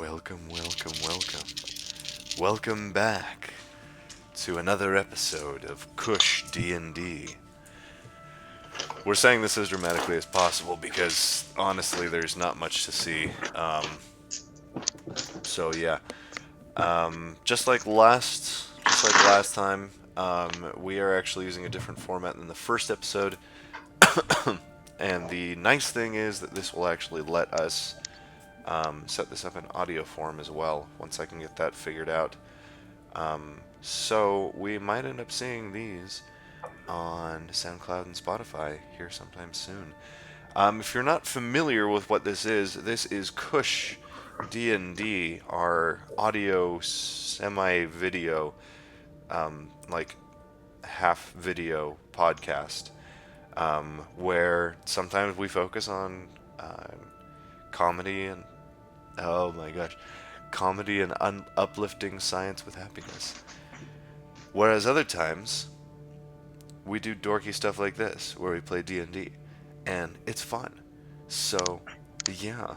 Welcome. Welcome back to another episode of Cush D&D. We're saying this as dramatically as possible because, honestly, there's not much to see. So yeah. Just like last time, we are actually using a different format than the first episode. And the nice thing is that this will actually let us set this up in audio form as well, once I can get that figured out. So we might end up seeing these on SoundCloud and Spotify here sometime soon. If you're not familiar with what this is Cush D&D, our audio semi-video, like half video podcast, where sometimes we focus on comedy and comedy and uplifting science with happiness. Whereas other times, we do dorky stuff like this, where we play D&D, and it's fun. So, yeah.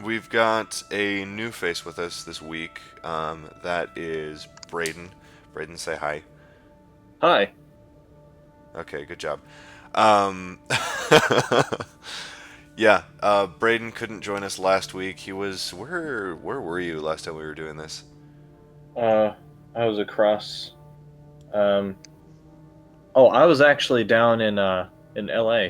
We've got a new face with us this week. That is Braden. Braden, say hi. Hi. Okay, good job. Yeah, Braden couldn't join us last week. He was where were you last time we were doing this? I was across. I was actually down in LA.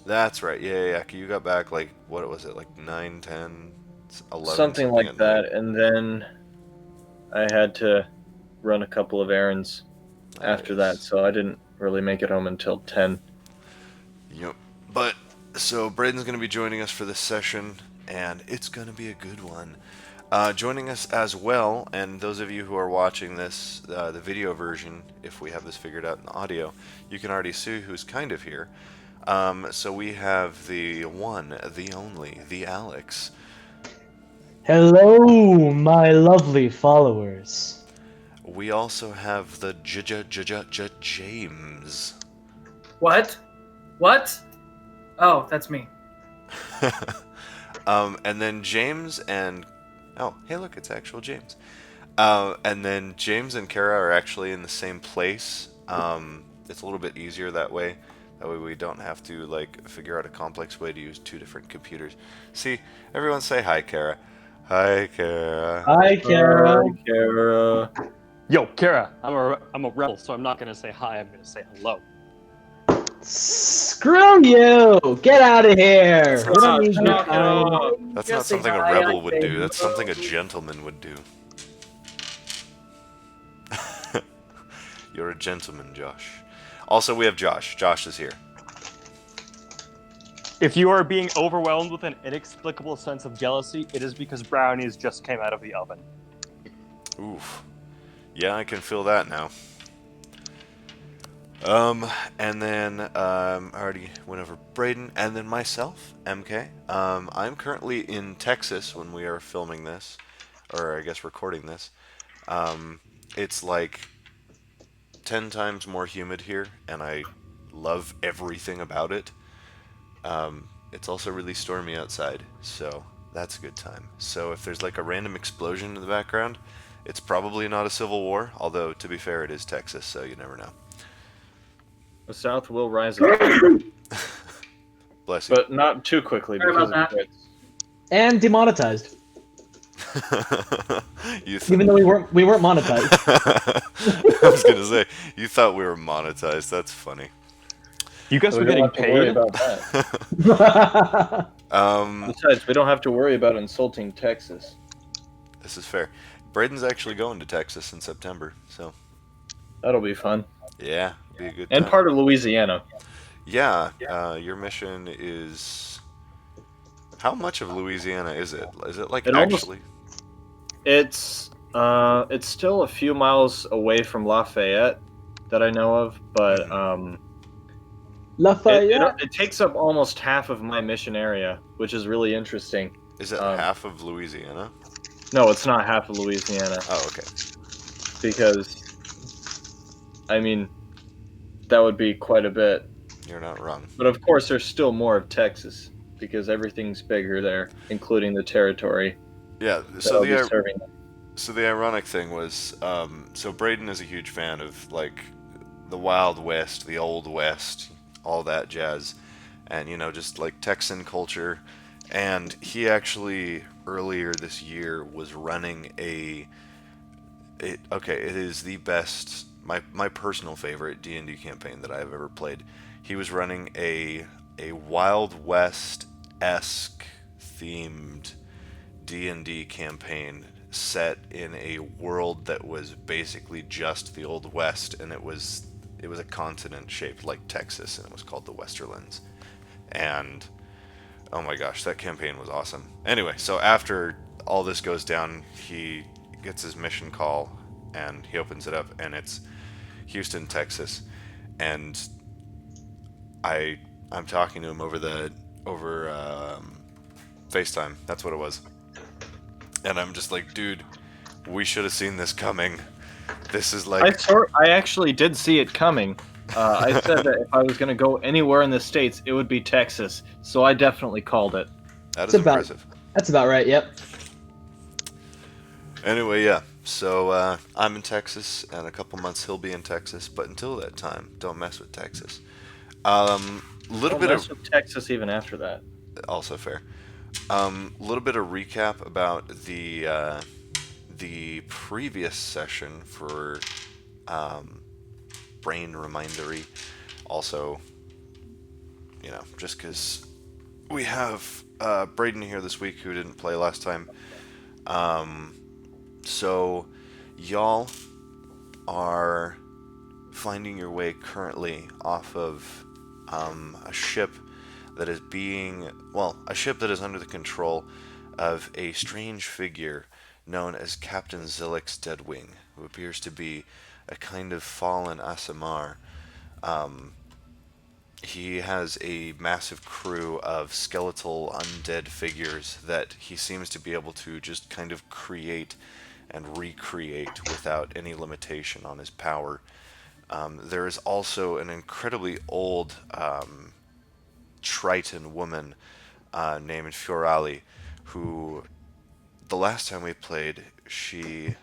That's right. Yeah. You got back like what was it? Like 9, 10, 11 Something like that, and then I had to run a couple of errands after that, so I didn't really make it home until 10. Yep. But so Braden's going to be joining us for this session, and it's going to be a good one. Joining us as well, and those of you who are watching this, the video version, if we have this figured out in audio, you can already see who's kind of here. So we have the one, the only, the Alex. Hello, my lovely followers. We also have the James. What? Oh, that's me. And then James and... Oh, hey look, it's actual James. And then James and Kara are actually in the same place. It's a little bit easier that way. That way we don't have to, like, figure out a complex way to use two different computers. See, everyone say hi, Kara. Hi, Kara. Hi, Kara. Hi, Kara. Yo, Kara, I'm a rebel, so I'm not gonna say hi, I'm gonna say hello. Screw you! Get out of here! That's We don't need your knock it time. off. That's Just not something say a hi, rebel I would say do. That's hello. something a gentleman would do. You're a gentleman, Josh. Also, we have Josh. Josh is here. If you are being overwhelmed with an inexplicable sense of jealousy, it is because brownies just came out of the oven. Oof. Yeah, I can feel that now. And then, I already went over Braden, and then myself, MK. I'm currently in Texas when we are filming this, or I guess recording this. It's like 10 times more humid here, and I love everything about it. It's also really stormy outside, so that's a good time. So if there's like a random explosion in the background, it's probably not a civil war, although to be fair, it is Texas, so you never know. The South will rise again, Bless you. but not too quickly Sorry because about of Brits. And demonetized. You Even though we weren't monetized. I was gonna say, you thought we were monetized. That's funny. You guys So were we don't getting have to worry paid? about that. Um, Besides, we don't have to worry about insulting Texas. this is fair. Braden's actually going to Texas in September, so That'll be fun. yeah, it'll be a good And time. part of Louisiana. Yeah, your mission is... How much of Louisiana is it? Is it like It almost- actually... It's still a few miles away from Lafayette that I know of, but Lafayette. it takes up almost half of my mission area, which is really interesting. Is it half of Louisiana? No, it's not half of Louisiana, Oh, okay. because, I mean, that would be quite a bit. You're not wrong. But of course, there's still more of Texas, because everything's bigger there, including the territory Yeah. that I'll be serving. So the ironic thing was, so Braden is a huge fan of like the Wild West, the Old West, all that jazz, and just like Texan culture. And he actually earlier this year was running it is the best, my personal favorite D&D campaign that I've ever played. He was running a Wild West esque themed D&D campaign set in a world that was basically just the Old West, and it was a continent shaped like Texas, and it was called the Westerlands. And oh my gosh, that campaign was awesome. Anyway, so after all this goes down, he gets his mission call, and he opens it up, and it's Houston, Texas, and I'm talking to him over FaceTime. That's what it was. And I'm just like, dude, we should have seen this coming. This is like I actually did see it coming. I said that if I was going to go anywhere in the States, it would be Texas. So I definitely called it. that is It's about- impressive. That's about right. Yep. Anyway, yeah. So I'm in Texas, and a couple months he'll be in Texas. But until that time, don't mess with Texas. Little Don't bit mess of with Texas even after that. also fair. Little bit of recap about the previous session for brain remindery. Also, just because we have Braden here this week who didn't play last time. So y'all are finding your way currently off of a ship that is a ship that is under the control of a strange figure known as Captain Zillick's Deadwing, who appears to be a kind of fallen Asimar. He has a massive crew of skeletal undead figures that he seems to be able to just kind of create and recreate without any limitation on his power. There is also an incredibly old Triton woman named Fioralis, who the last time we played, she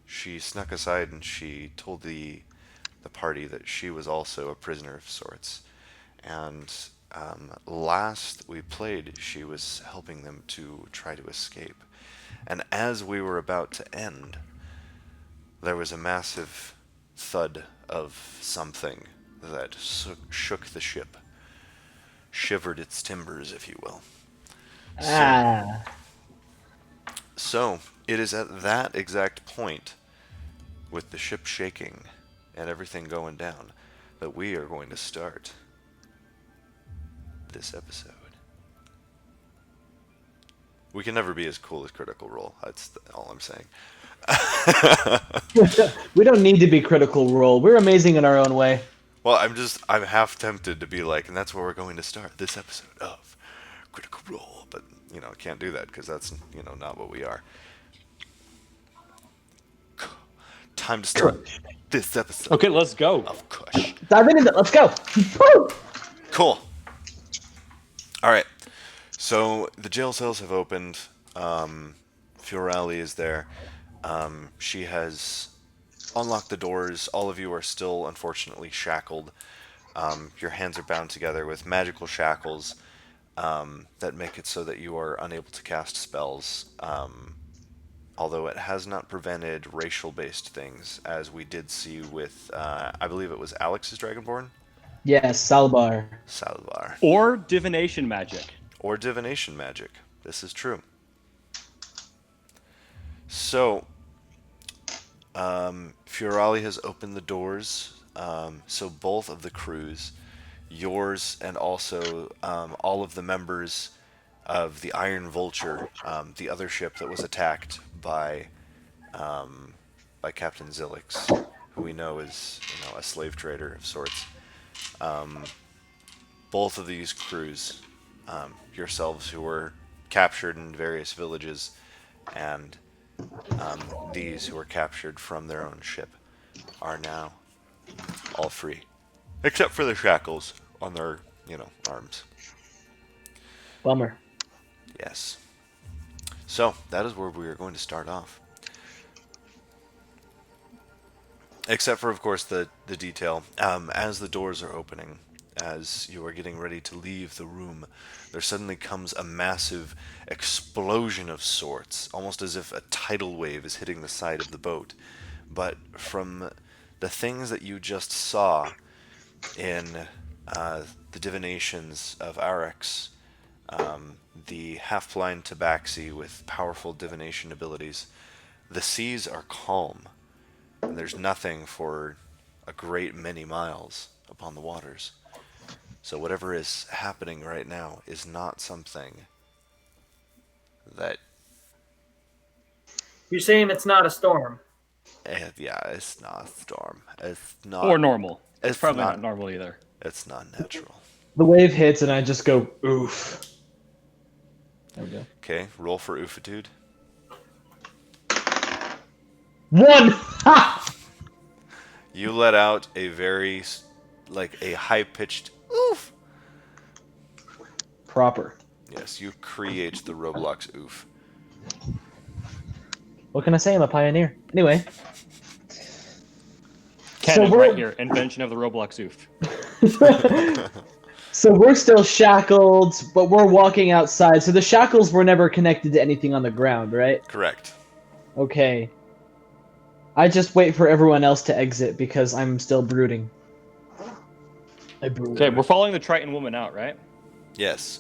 snuck aside and she told the party that she was also a prisoner of sorts. And last we played, she was helping them to try to escape. And as we were about to end, there was a massive thud of something that shook the ship, shivered its timbers, if you will. So it is at that exact point, with the ship shaking and everything going down, that we are going to start this episode. We can never be as cool as Critical Role. That's all I'm saying. We don't need to be Critical Role. We're amazing in our own way. Well, I'm half tempted to be like, and that's where we're going to start this episode of Critical Role, but I can't do that because that's not what we are. Time to start this episode. Okay, let's go. Of Cush. Dive into it. Let's go. Woo! Cool. All right. So the jail cells have opened. Fioralis is there. She has unlocked the doors. All of you are still, unfortunately, shackled. Your hands are bound together with magical shackles that make it so that you are unable to cast spells. Although it has not prevented racial-based things, as we did see with, I believe it was Alex's Dragonborn? Yes, Salbar. Salvar. Or divination magic. Or divination magic. This is true. So, Fioralis has opened the doors, so both of the crews, yours and also all of the members of the Iron Vulture, the other ship that was attacked by Captain Zillick's, who we know is a slave trader of sorts. Both of these crews, yourselves who were captured in various villages, and these who were captured from their own ship, are now all free, except for the shackles on their arms. Bummer. Yes. So that is where we are going to start off. Except for, of course, the detail. As the doors are opening, as you are getting ready to leave the room, there suddenly comes a massive explosion of sorts, almost as if a tidal wave is hitting the side of the boat. But from the things that you just saw in the divinations of Arex, the half-blind tabaxi with powerful divination abilities, the seas are calm, and there's nothing for a great many miles upon the waters. So whatever is happening right now is not something that, You're saying it's not a storm. yeah, it's not a storm. It's Or not. normal. It's It's probably not. not normal either. It's not natural. The wave hits and I just go, oof. There we go. Okay, roll for oofitude. 1! Ha! You let out a very, a high-pitched oof. Proper. Yes, you create the Roblox oof. What can I say? I'm a pioneer. Anyway. Canon we're- right here. Invention of the Roblox oof. So we're still shackled, but we're walking outside. So the shackles were never connected to anything on the ground, right? Correct. Okay. I just wait for everyone else to exit because I'm still brooding. I brood. Okay, we're following the Triton woman out, right? Yes.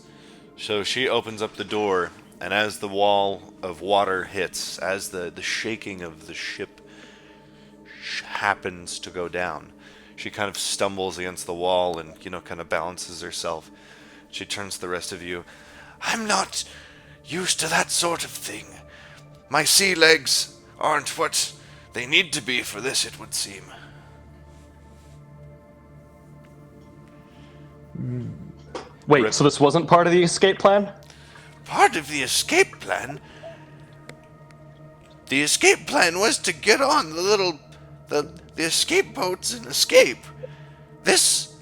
So she opens up the door, and as the wall of water hits, as the shaking of the ship happens to go down, she kind of stumbles against the wall and, kind of balances herself. She turns to the rest of you. I'm not used to that sort of thing. My sea legs aren't what they need to be for this, it would seem. Wait, Rip. so this wasn't part of the escape plan? Part of the escape plan? The escape plan was to get on the escape boats and escape. This...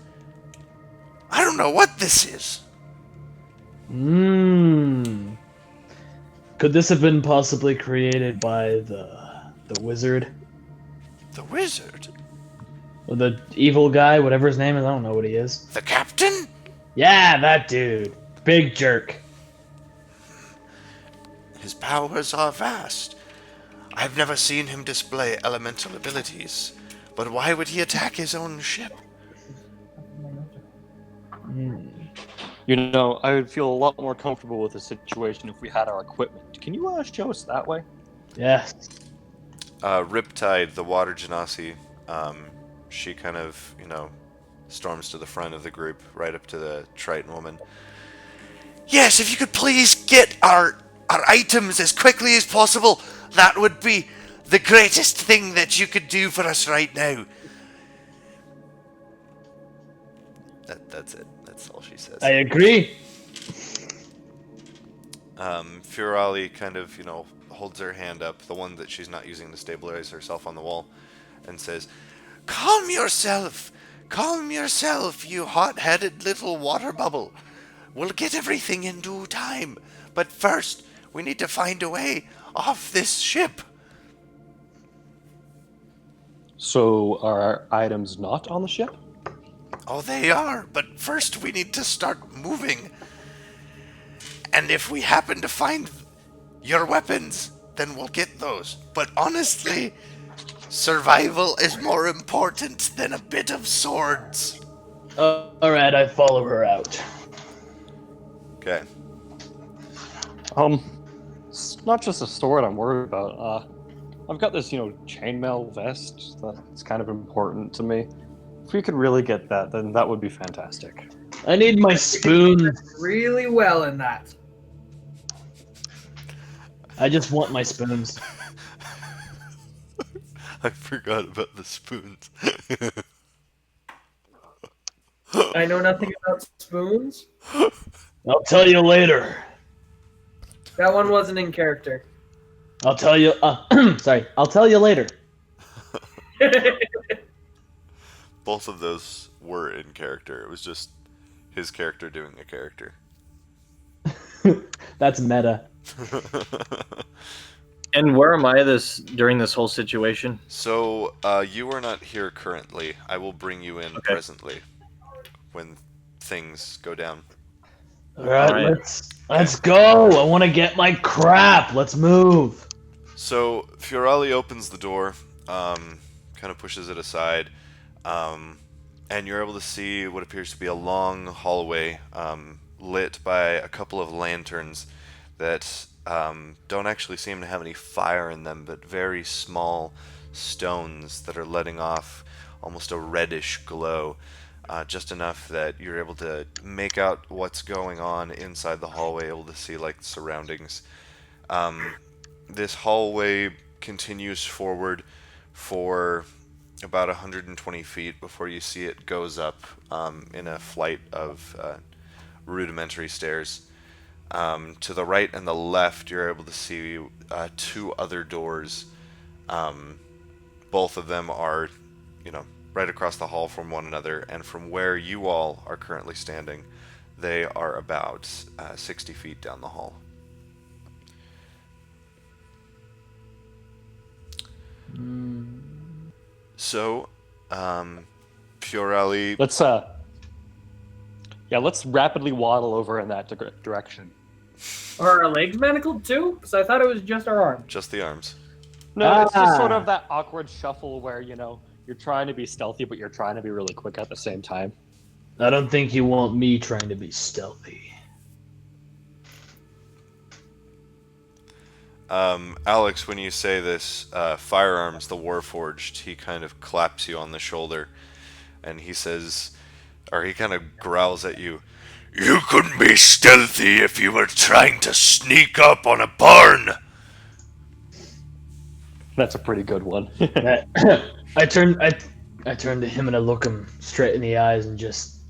I don't know what this is. Could this have been possibly created by the wizard? The wizard? Or the evil guy, whatever his name is? I don't know what he is. The captain? Yeah, that dude. Big jerk. His powers are vast. I've never seen him display elemental abilities. But why would he attack his own ship? You know, I would feel a lot more comfortable with the situation if we had our equipment. Can you show us that way? Yes. Riptide, the water genasi, she kind of, storms to the front of the group, right up to the Triton woman. Yes, if you could please get our items as quickly as possible, that would be the greatest thing that you could do for us right now. That's it. That's all she says. I agree. Fioralis kind of, holds her hand up, the one that she's not using to stabilize herself on the wall, and says, Calm yourself! Calm yourself, you hot-headed little water bubble. We'll get everything in due time. But first, we need to find a way off this ship. So, are our items not on the ship? Oh, they are, but first we need to start moving. And if we happen to find your weapons, then we'll get those. But honestly, survival is more important than a bit of swords. Alright, I follow her out. Okay. It's not just a sword I'm worried about. I've got this, chainmail vest that's kind of important to me. If we could really get that, then that would be fantastic. I need my spoon. Really well in that. I just want my spoons. I forgot about the spoons. I know nothing about spoons. I'll tell you later. That one wasn't in character. I'll tell you. Sorry. I'll tell you later. Both of those were in character. It was just his character doing a character. That's meta. And where am I during this whole situation? So, you are not here currently. I will bring you in Okay. presently when things go down. All right, Alright. let's go. I want to get my crap. Let's move. So, Fiorali opens the door, kind of pushes it aside, and you're able to see what appears to be a long hallway lit by a couple of lanterns that don't actually seem to have any fire in them, but very small stones that are letting off almost a reddish glow, just enough that you're able to make out what's going on inside the hallway, able to see like the surroundings. This hallway continues forward for about 120 feet before you see it goes up in a flight of rudimentary stairs. To the right and the left, you're able to see two other doors. Both of them are, right across the hall from one another, and from where you all are currently standing, they are about 60 feet down the hall. So, Fiorali. Let's rapidly waddle over in that direction. Are our legs manacled too? Because I thought it was just our arms. Just the arms. No, it's just sort of that awkward shuffle where, you're trying to be stealthy, but you're trying to be really quick at the same time. I don't think you want me trying to be stealthy. Alex, when you say this, Firearms, the Warforged, he kind of claps you on the shoulder, and he says, or he kind of growls at you, "You couldn't be stealthy if you were trying to sneak up on a barn!" That's a pretty good one. I turn to him and I look him straight in the eyes and just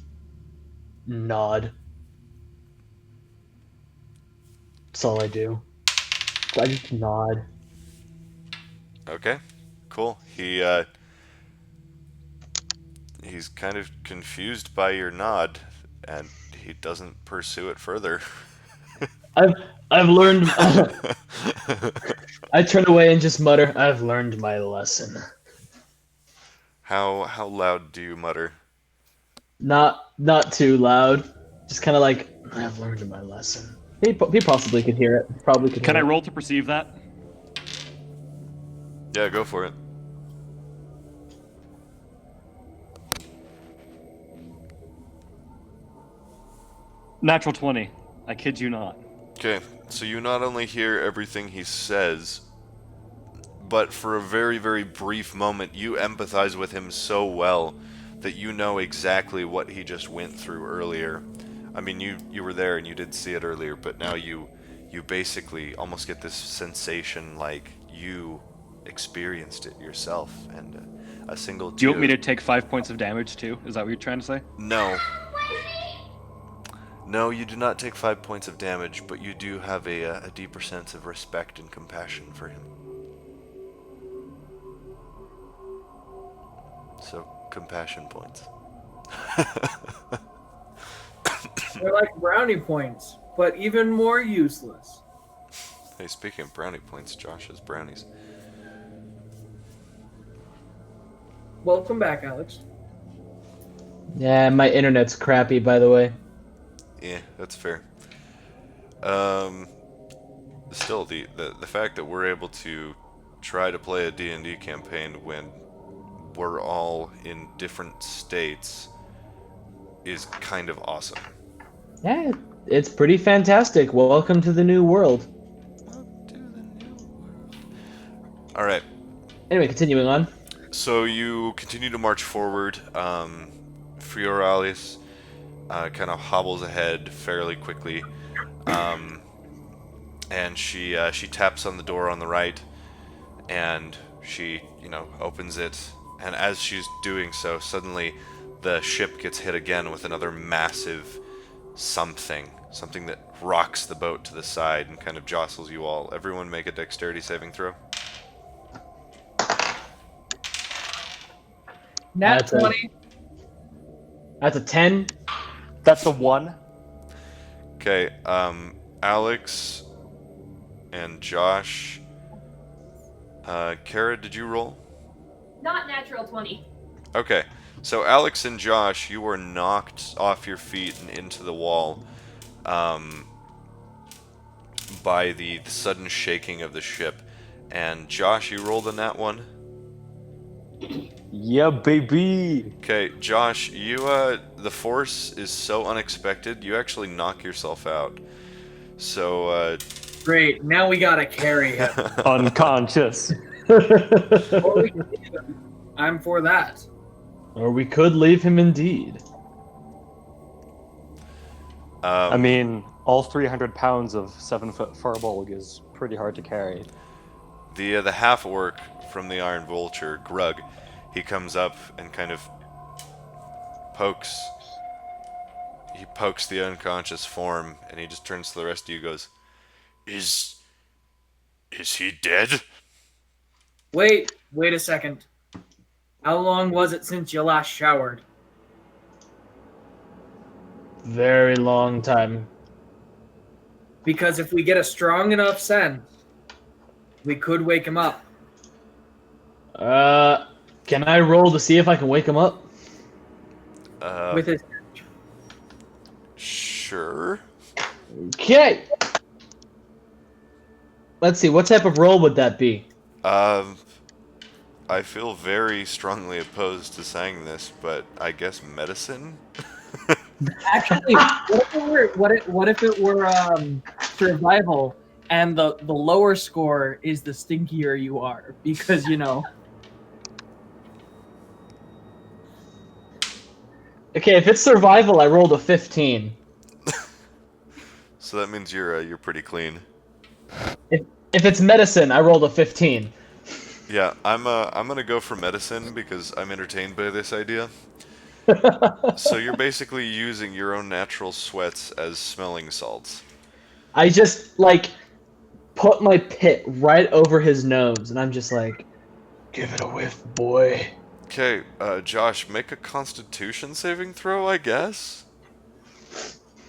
nod. That's all I do. I just nod. Okay, cool. He's kind of confused by your nod, and he doesn't pursue it further. I've learned. I turn away and just mutter, "I've learned my lesson." How loud do you mutter? Not too loud. Just kind of like, "I've learned my lesson." He possibly could hear it. Probably could. Can I hear roll to perceive that? Yeah, go for it. Natural 20. I kid you not. Okay, so you not only hear everything he says, but for a very, very brief moment, you empathize with him so well that you know exactly what he just went through earlier. I mean, you were there and you did see it earlier, but now you basically almost get this sensation like you experienced it yourself, and a single. Do you want me to take 5 points of damage too? Is that what you're trying to say? No. No, you do not take 5 points of damage, but you do have a deeper sense of respect and compassion for him. So, compassion points. They're like brownie points, but even more useless. Hey, speaking of brownie points, Josh has brownies. Welcome back, Alex. Yeah, my internet's crappy, by the way. Yeah, that's fair. Still, the fact that we're able to try to play a D&D campaign when we're all in different states is kind of awesome. Yeah, it's pretty fantastic. Welcome to the new world. All right. Anyway, continuing on. So you continue to march forward. Fioralis kind of hobbles ahead fairly quickly, and she taps on the door on the right, and she opens it. And as she's doing so, suddenly the ship gets hit again with another massive something that rocks the boat to the side and kind of jostles you all. Everyone make a dexterity saving throw. Nat That's a- 20. That's a 10. That's a 1. Okay, Alex and Josh. Kara, did you roll? Not natural 20. Okay, so Alex and Josh, you were knocked off your feet and into the wall by the sudden shaking of the ship. And Josh, you rolled in that one. Yeah, baby. Okay, Josh, you the force is so unexpected, you actually knock yourself out. So Great. Now we gotta carry him. Unconscious. Or we can leave him. I'm for that. Or we could leave him indeed. I mean, all 300 pounds of 7-foot furbolg is pretty hard to carry. the half orc from the Iron Vulture, Grug, he comes up and kind of pokes. He pokes the unconscious form, and he just turns to the rest of you, and goes, "Is he dead?" Wait a second. How long was it since you last showered? Very long time. Because if we get a strong enough scent, we could wake him up. Can I roll to see if I can wake him up? With his Sure. Okay. Let's see. What type of roll would that be? I feel very strongly opposed to saying this, but I guess medicine? Actually, what if it were survival, and the lower score is the stinkier you are, because Okay, if it's survival, I rolled a 15. So that means you're pretty clean. If it's medicine, I rolled a 15. Yeah, I'm gonna go for medicine because I'm entertained by this idea. So you're basically using your own natural sweats as smelling salts. I just put my pit right over his nose, and I'm just like, give it a whiff, boy. Okay, Josh, make a Constitution saving throw, I guess.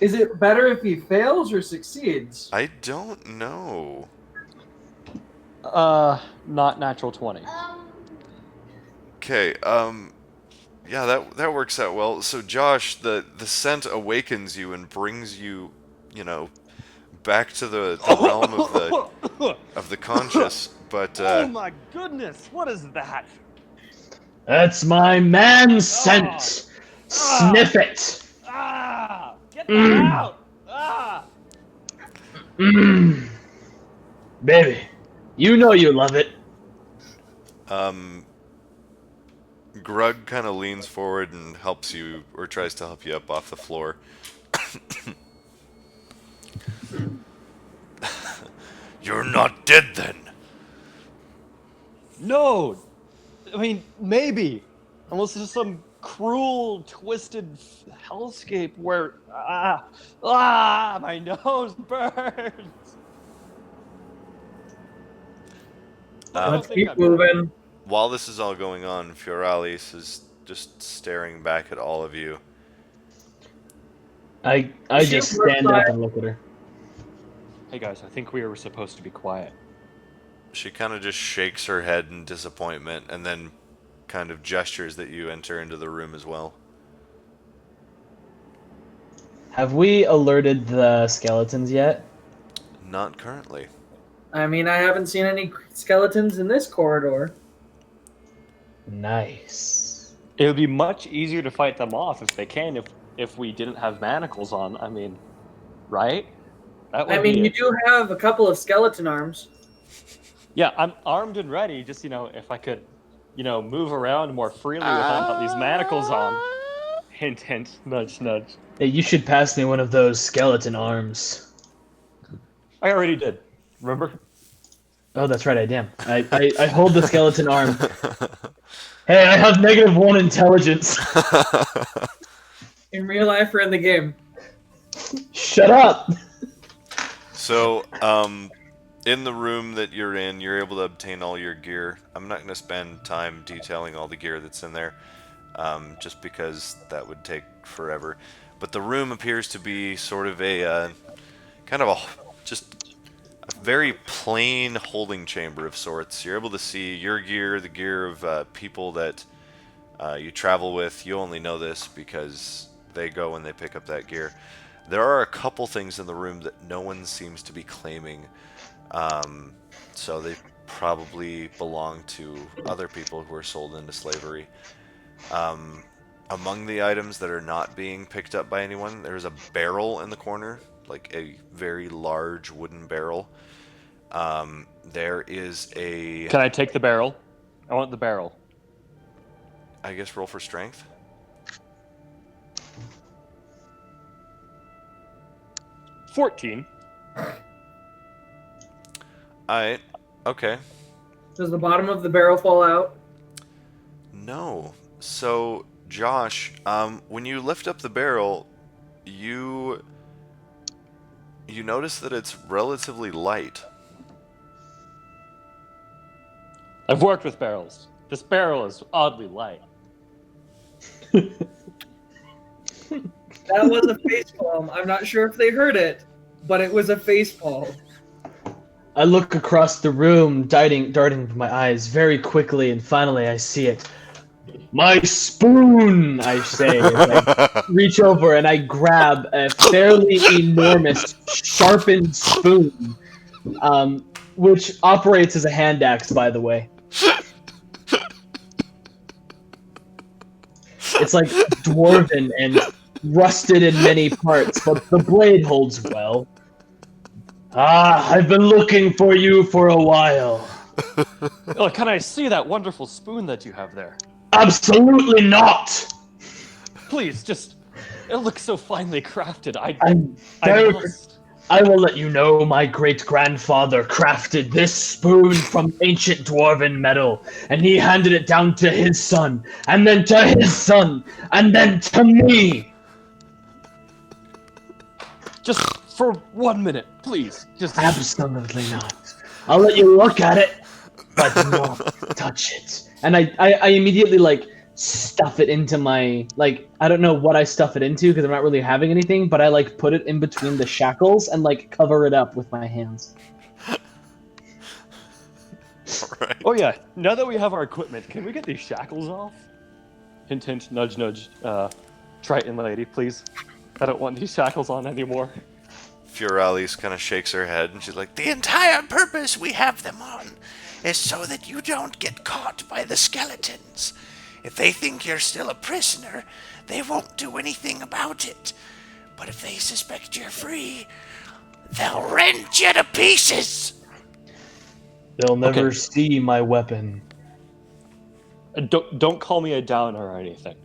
is it better if he fails or succeeds? I don't know. Not natural 20. Okay, yeah, that works out well. So Josh, the scent awakens you and brings you, back to the realm of the conscious. But Oh my goodness, what is that? That's my man scent. Sniff it. Ah! Get that out! Ah! Mmm. Baby, you know you love it. Grug kind of leans forward and helps you, or tries to help you up off the floor. You're not dead then. No! I mean, maybe. Unless there's some cruel, twisted hellscape where... my nose burns! Let's keep moving. While this is all going on, Fioralis is just staring back at all of you. I just stand up and look at her. Hey guys, I think we were supposed to be quiet. She kind of just shakes her head in disappointment and then kind of gestures that you enter into the room as well. Have we alerted the skeletons yet? Not currently. I mean, I haven't seen any skeletons in this corridor. Nice. It would be much easier to fight them off if they can, if we didn't have manacles on. I mean, right? That would I mean, be you it. do have a couple of skeleton arms. Yeah, I'm armed and ready. Just, if I could, move around more freely without these manacles on. Hint, hint, nudge, nudge. Hey, you should pass me one of those skeleton arms. I already did. Remember? Oh, that's right, I damn. I hold the skeleton arm. Hey, I have -1 intelligence. In real life or in the game? Shut up! So, in the room that you're in, you're able to obtain all your gear. I'm not going to spend time detailing all the gear that's in there, just because that would take forever. but the room appears to be sort of a kind of just a very plain holding chamber of sorts. You're able to see your gear, the gear of people that you travel with. You only know this because they go and they pick up that gear. There are a couple things in the room that no one seems to be claiming, so they probably belong to other people who are sold into slavery. Among the items that are not being picked up by anyone, there's a barrel in the corner, like a very large wooden barrel. There is a... Can I take the barrel? I want the barrel. I guess roll for strength. 14. Alright, okay. Does the bottom of the barrel fall out? No. So, Josh, when you lift up the barrel, you notice that it's relatively light. I've worked with barrels. This barrel is oddly light. That was a facepalm. I'm not sure if they heard it, but it was a facepalm. I look across the room, darting with my eyes very quickly, and finally I see it. My spoon, I say, as I reach over and I grab a fairly enormous sharpened spoon, which operates as a hand axe, by the way. It's like dwarven and rusted in many parts, but the blade holds well. Ah, I've been looking for you for a while. Oh, can I see that wonderful spoon that you have there? Absolutely not! Please, just... It looks so finely crafted. I must... I will let you know my great-grandfather crafted this spoon from ancient dwarven metal, and he handed it down to his son, and then to his son, and then to me! Just for 1 minute, please. Just... Absolutely not. I'll let you look at it, but do not touch it. And I immediately, like, stuff it into my, like, I don't know what I stuff it into because I'm not really having anything, but I, like, put it in between the shackles and, like, cover it up with my hands. Right. Oh yeah, now that we have our equipment, can we get these shackles off? Hint, hint, nudge, nudge. Triton lady, please. I don't want these shackles on anymore. Fioralis kind of shakes her head and she's like, the entire purpose we have them on is so that you don't get caught by the skeletons. If they think you're still a prisoner, they won't do anything about it. But if they suspect you're free, they'll rend you to pieces. They'll never Okay. see my weapon. Don't call me a downer or anything,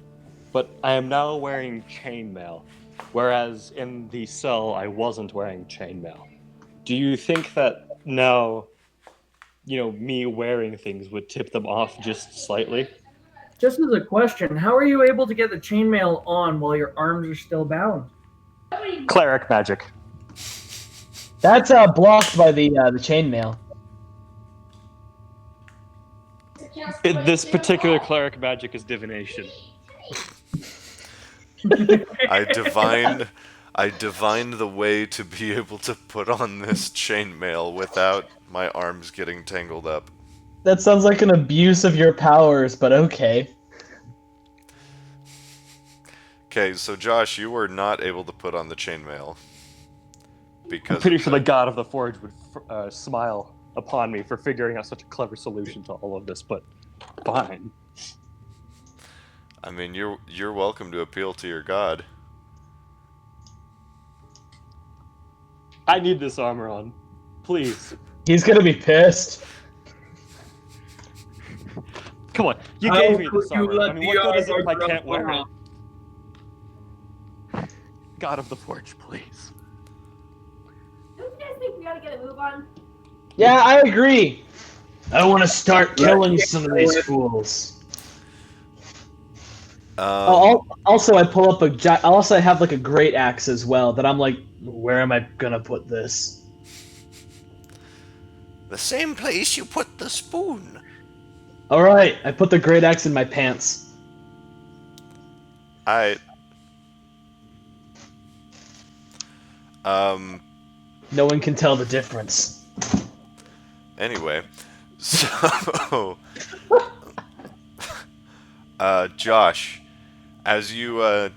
but I am now wearing chainmail, whereas in the cell I wasn't wearing chainmail. Do you think that now, me wearing things would tip them off just slightly? Just as a question, how are you able to get the chainmail on while your arms are still bound? Cleric magic. That's blocked by the chainmail. This particular cleric magic is divination. I divined the way to be able to put on this chainmail without my arms getting tangled up. That sounds like an abuse of your powers, but okay. Okay, so Josh, you were not able to put on the chainmail. Because I'm pretty sure the god of the forge would smile upon me for figuring out such a clever solution to all of this, but fine. I mean, you're welcome to appeal to your god. I need this armor on. Please. He's gonna be pissed. Come on, you How gave me could this you armor. let I mean, the what good is it if I armor can't wear it? run? God of the forge, please. Don't you guys think we gotta get a move on? Yeah, I agree. I want to start killing some of these fools. Also, I pull up also, I have like a great axe as well. That I'm like, where am I gonna put this? The same place you put the spoon. All right, I put the great axe in my pants. No one can tell the difference. Anyway, so Josh, as you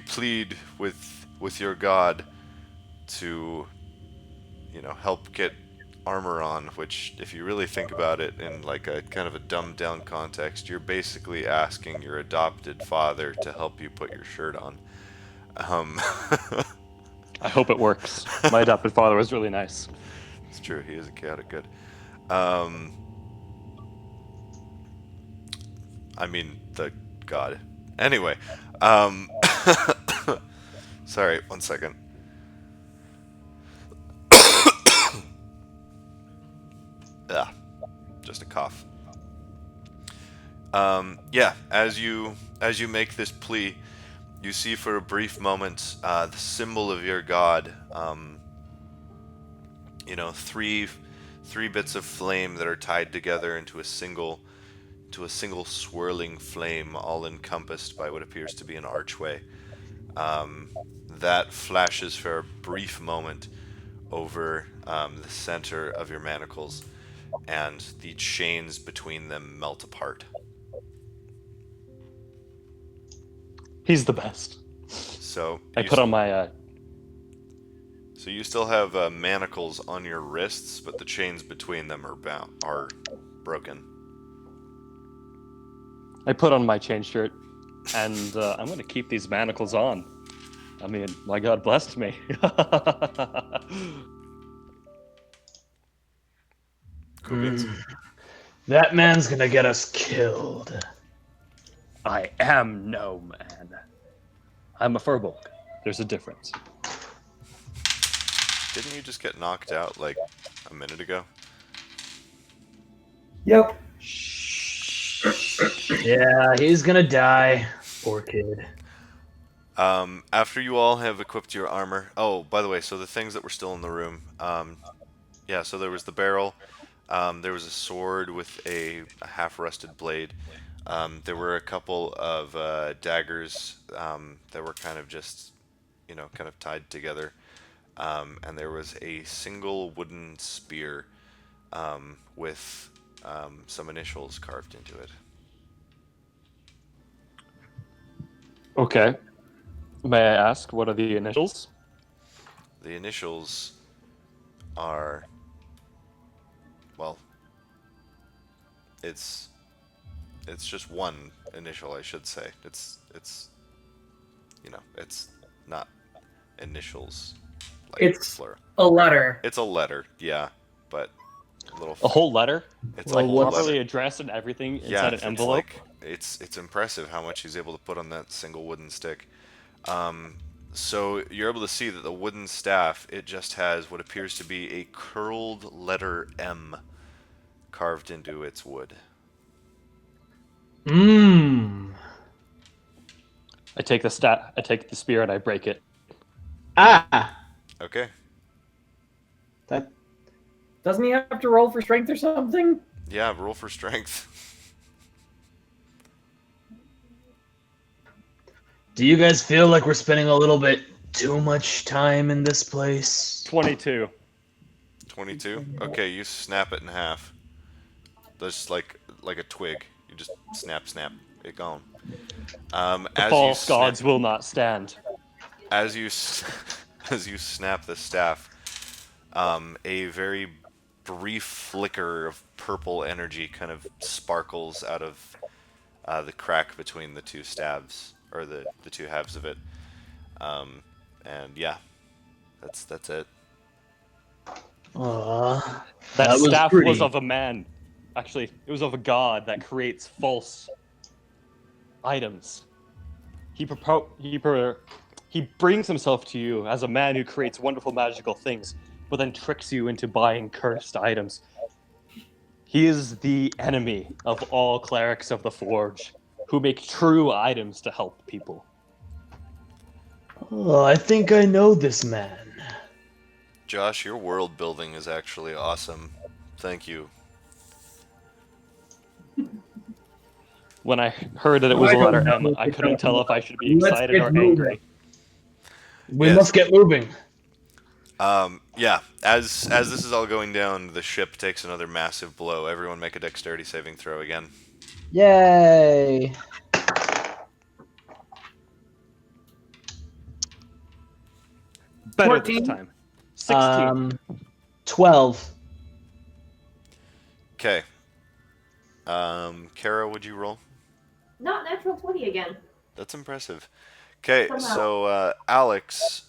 plead with your god to, help get armor on, which, if you really think about it in like a kind of a dumbed down context, you're basically asking your adopted father to help you put your shirt on. I hope it works. My adopted father was really nice. It's true, he is a chaotic good. I mean, the god. Anyway, sorry, 1 second. Yeah, just a cough. Yeah, as you make this plea, you see for a brief moment the symbol of your god. Three bits of flame that are tied together into a single swirling flame, all encompassed by what appears to be an archway. That flashes for a brief moment over the center of your manacles, and the chains between them melt apart. He's the best. So I put on my. So you still have manacles on your wrists, but the chains between them are broken. I put on my chain shirt, and I'm going to keep these manacles on. I mean, my God blessed me. Cool beans. That man's gonna get us killed. I am no man. I'm a furbolg. There's a difference. Didn't you just get knocked out like a minute ago? Yep. Yeah, he's gonna die. Poor kid. After you all have equipped your armor. Oh, by the way, so the things that were still in the room. Yeah, so there was the barrel. There was a sword with a half-rusted blade. There were a couple of daggers that were kind of just, kind of tied together. And there was a single wooden spear with some initials carved into it. Okay. May I ask, what are the initials? The initials are, well, it's just one initial, I should say. It's it's not initials like It's plural. a letter. It's a letter, yeah, but A whole letter? it's Well, a whole what's- Properly letter. addressed and everything Yeah, inside an envelope? it's impressive how much he's able to put on that single wooden stick. So you're able to see that the wooden staff, it just has what appears to be a curled letter M carved into its wood. Mmm. I take the spear and I break it. Ah! Okay. That. Doesn't he have to roll for strength or something? Yeah, roll for strength. Do you guys feel like we're spending a little bit too much time in this place? 22. 22. Okay, you snap it in half. Just like a twig. You just snap, it gone. The As false you gods will not stand. as you snap the staff, a very brief flicker of purple energy kind of sparkles out of the crack between the two stabs, or the two halves of it. And yeah, that's it. Aw. That was staff pretty. was of a man. Actually, it was of a god that creates false items. He brings himself to you as a man who creates wonderful magical things, but then tricks you into buying cursed items. He is the enemy of all clerics of the Forge, who make true items to help people. Oh, I think I know this man. Josh, your world building is actually awesome. Thank you. When I heard that it was I a letter don't know M, what I you're couldn't talking tell if I about. should be Let's excited get or moving. angry. We Yes. must get moving. Yeah. As this is all going down, the ship takes another massive blow. Everyone make a dexterity saving throw again. Yay! Better this 14. time. 16. 12. Okay. Kara, would you roll? Not natural 20 again. That's impressive. Okay, Somehow. so Alex,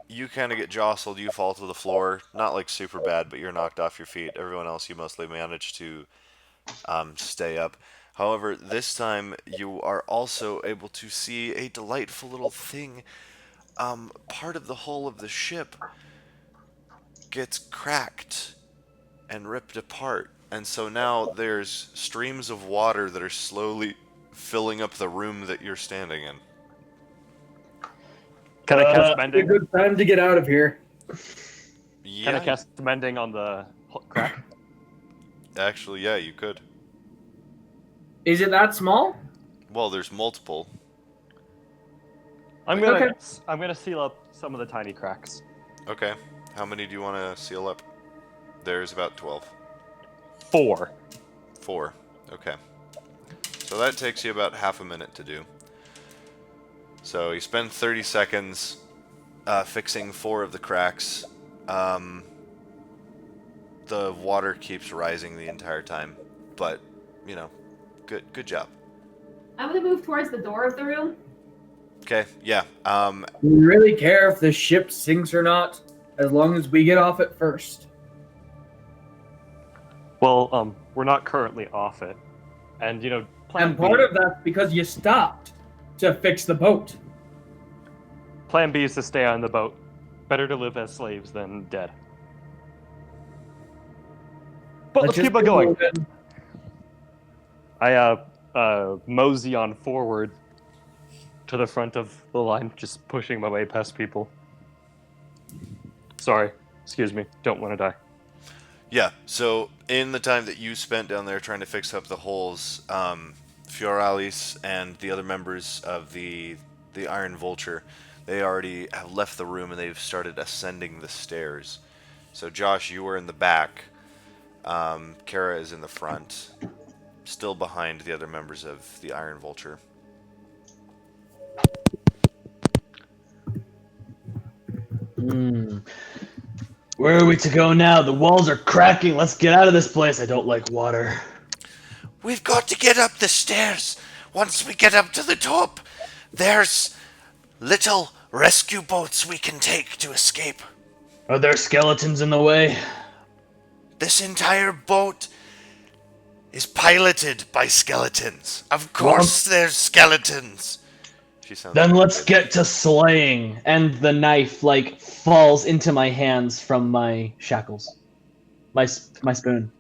you kind of get jostled. You fall to the floor. Not like super bad, but you're knocked off your feet. Everyone else, you mostly manage to stay up. However, this time you are also able to see a delightful little thing. Part of the hull of the ship gets cracked and ripped apart. And so now there's streams of water that are slowly filling up the room that you're standing in. Can I cast A mending? good time to get out of here. Can I Yeah, cast mending on the crack? actually, yeah, you could. Is it that small? Well, there's multiple. I'm Okay. gonna seal up some of the tiny cracks. Okay. How many do you want to seal up? There's about 12. 4. 4. Okay. So that takes you about half a minute to do. So you spend 30 seconds fixing 4 of the cracks. The water keeps rising the entire time, but you know, good job. I'm gonna move towards the door of the room. Okay, yeah. Do we really care if the ship sinks or not, as long as we get off it first? Well, we're not currently off it, and And part of that's because you stopped to fix the boat. Plan B is to stay on the boat. Better to live as slaves than dead. But let's just keep it going. moving. I mosey on forward to the front of the line, just pushing my way past people. Sorry, excuse me, don't want to die. Yeah, so in the time that you spent down there trying to fix up the holes, Fioralis and the other members of the Iron Vulture, they already have left the room and they've started ascending the stairs. So Josh, you were in the back. Kara is in the front, still behind the other members of the Iron Vulture. Where are we to go now? The walls are cracking. Let's get out of this place. I don't like water. We've got to get up the stairs. Once we get up to the top, there's little rescue boats we can take to escape. Are there skeletons in the way? This entire boat is piloted by skeletons. Of course there's skeletons. She sounds Then like let's get to slaying. And the knife, falls into my hands from my shackles. My spoon.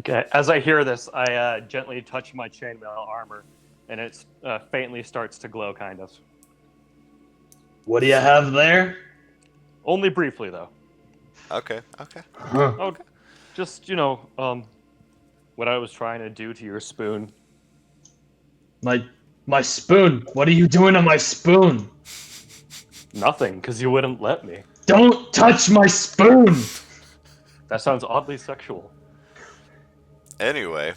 Okay, as I hear this, I gently touch my chainmail armor, and it faintly starts to glow, kind of. What do you have there? Only briefly, though. Okay. Okay. Just, what I was trying to do to your spoon. My spoon. What are you doing to my spoon? Nothing, because you wouldn't let me. Don't touch my spoon! That sounds oddly sexual. Anyway,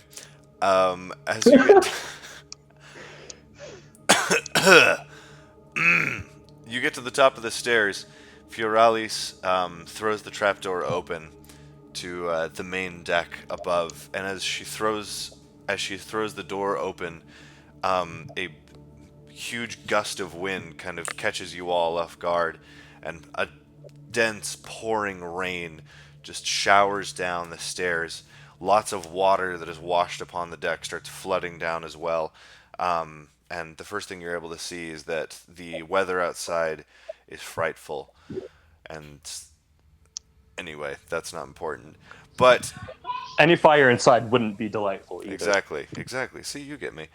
as you get you get to the top of the stairs, Fioralis throws the trapdoor open to the main deck above, and as she throws the door open, a huge gust of wind kind of catches you all off guard, and a dense pouring rain just showers down the stairs. Lots of water that is washed upon the deck starts flooding down as well. And the first thing you're able to see is that the weather outside is frightful. And anyway, that's not important. But Any fire inside wouldn't be delightful either. exactly. See, you get me.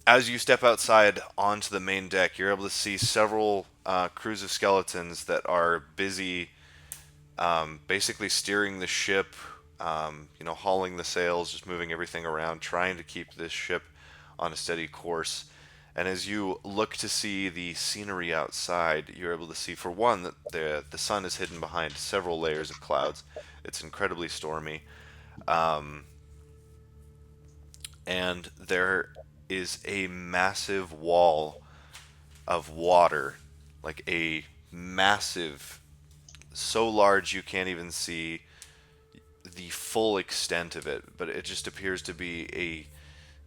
As you step outside onto the main deck, you're able to see several crews of skeletons that are busy basically steering the ship, hauling the sails, just moving everything around, trying to keep this ship on a steady course. And as you look to see the scenery outside, you're able to see, for one, that the sun is hidden behind several layers of clouds. It's incredibly stormy. Um, and there is a massive wall of water, like a massive, so large you can't even see the full extent of it, but it just appears to be a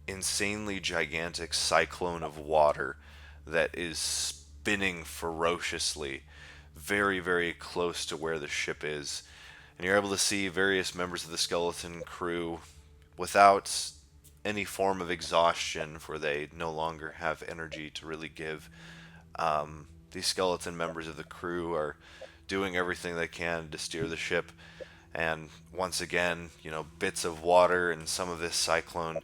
insanely gigantic cyclone of water that is spinning ferociously very, very close to where the ship is. And you're able to see various members of the skeleton crew without any form of exhaustion, for they no longer have energy to really give. These skeleton members of the crew are doing everything they can to steer the ship. And once again, bits of water and some of this cyclone,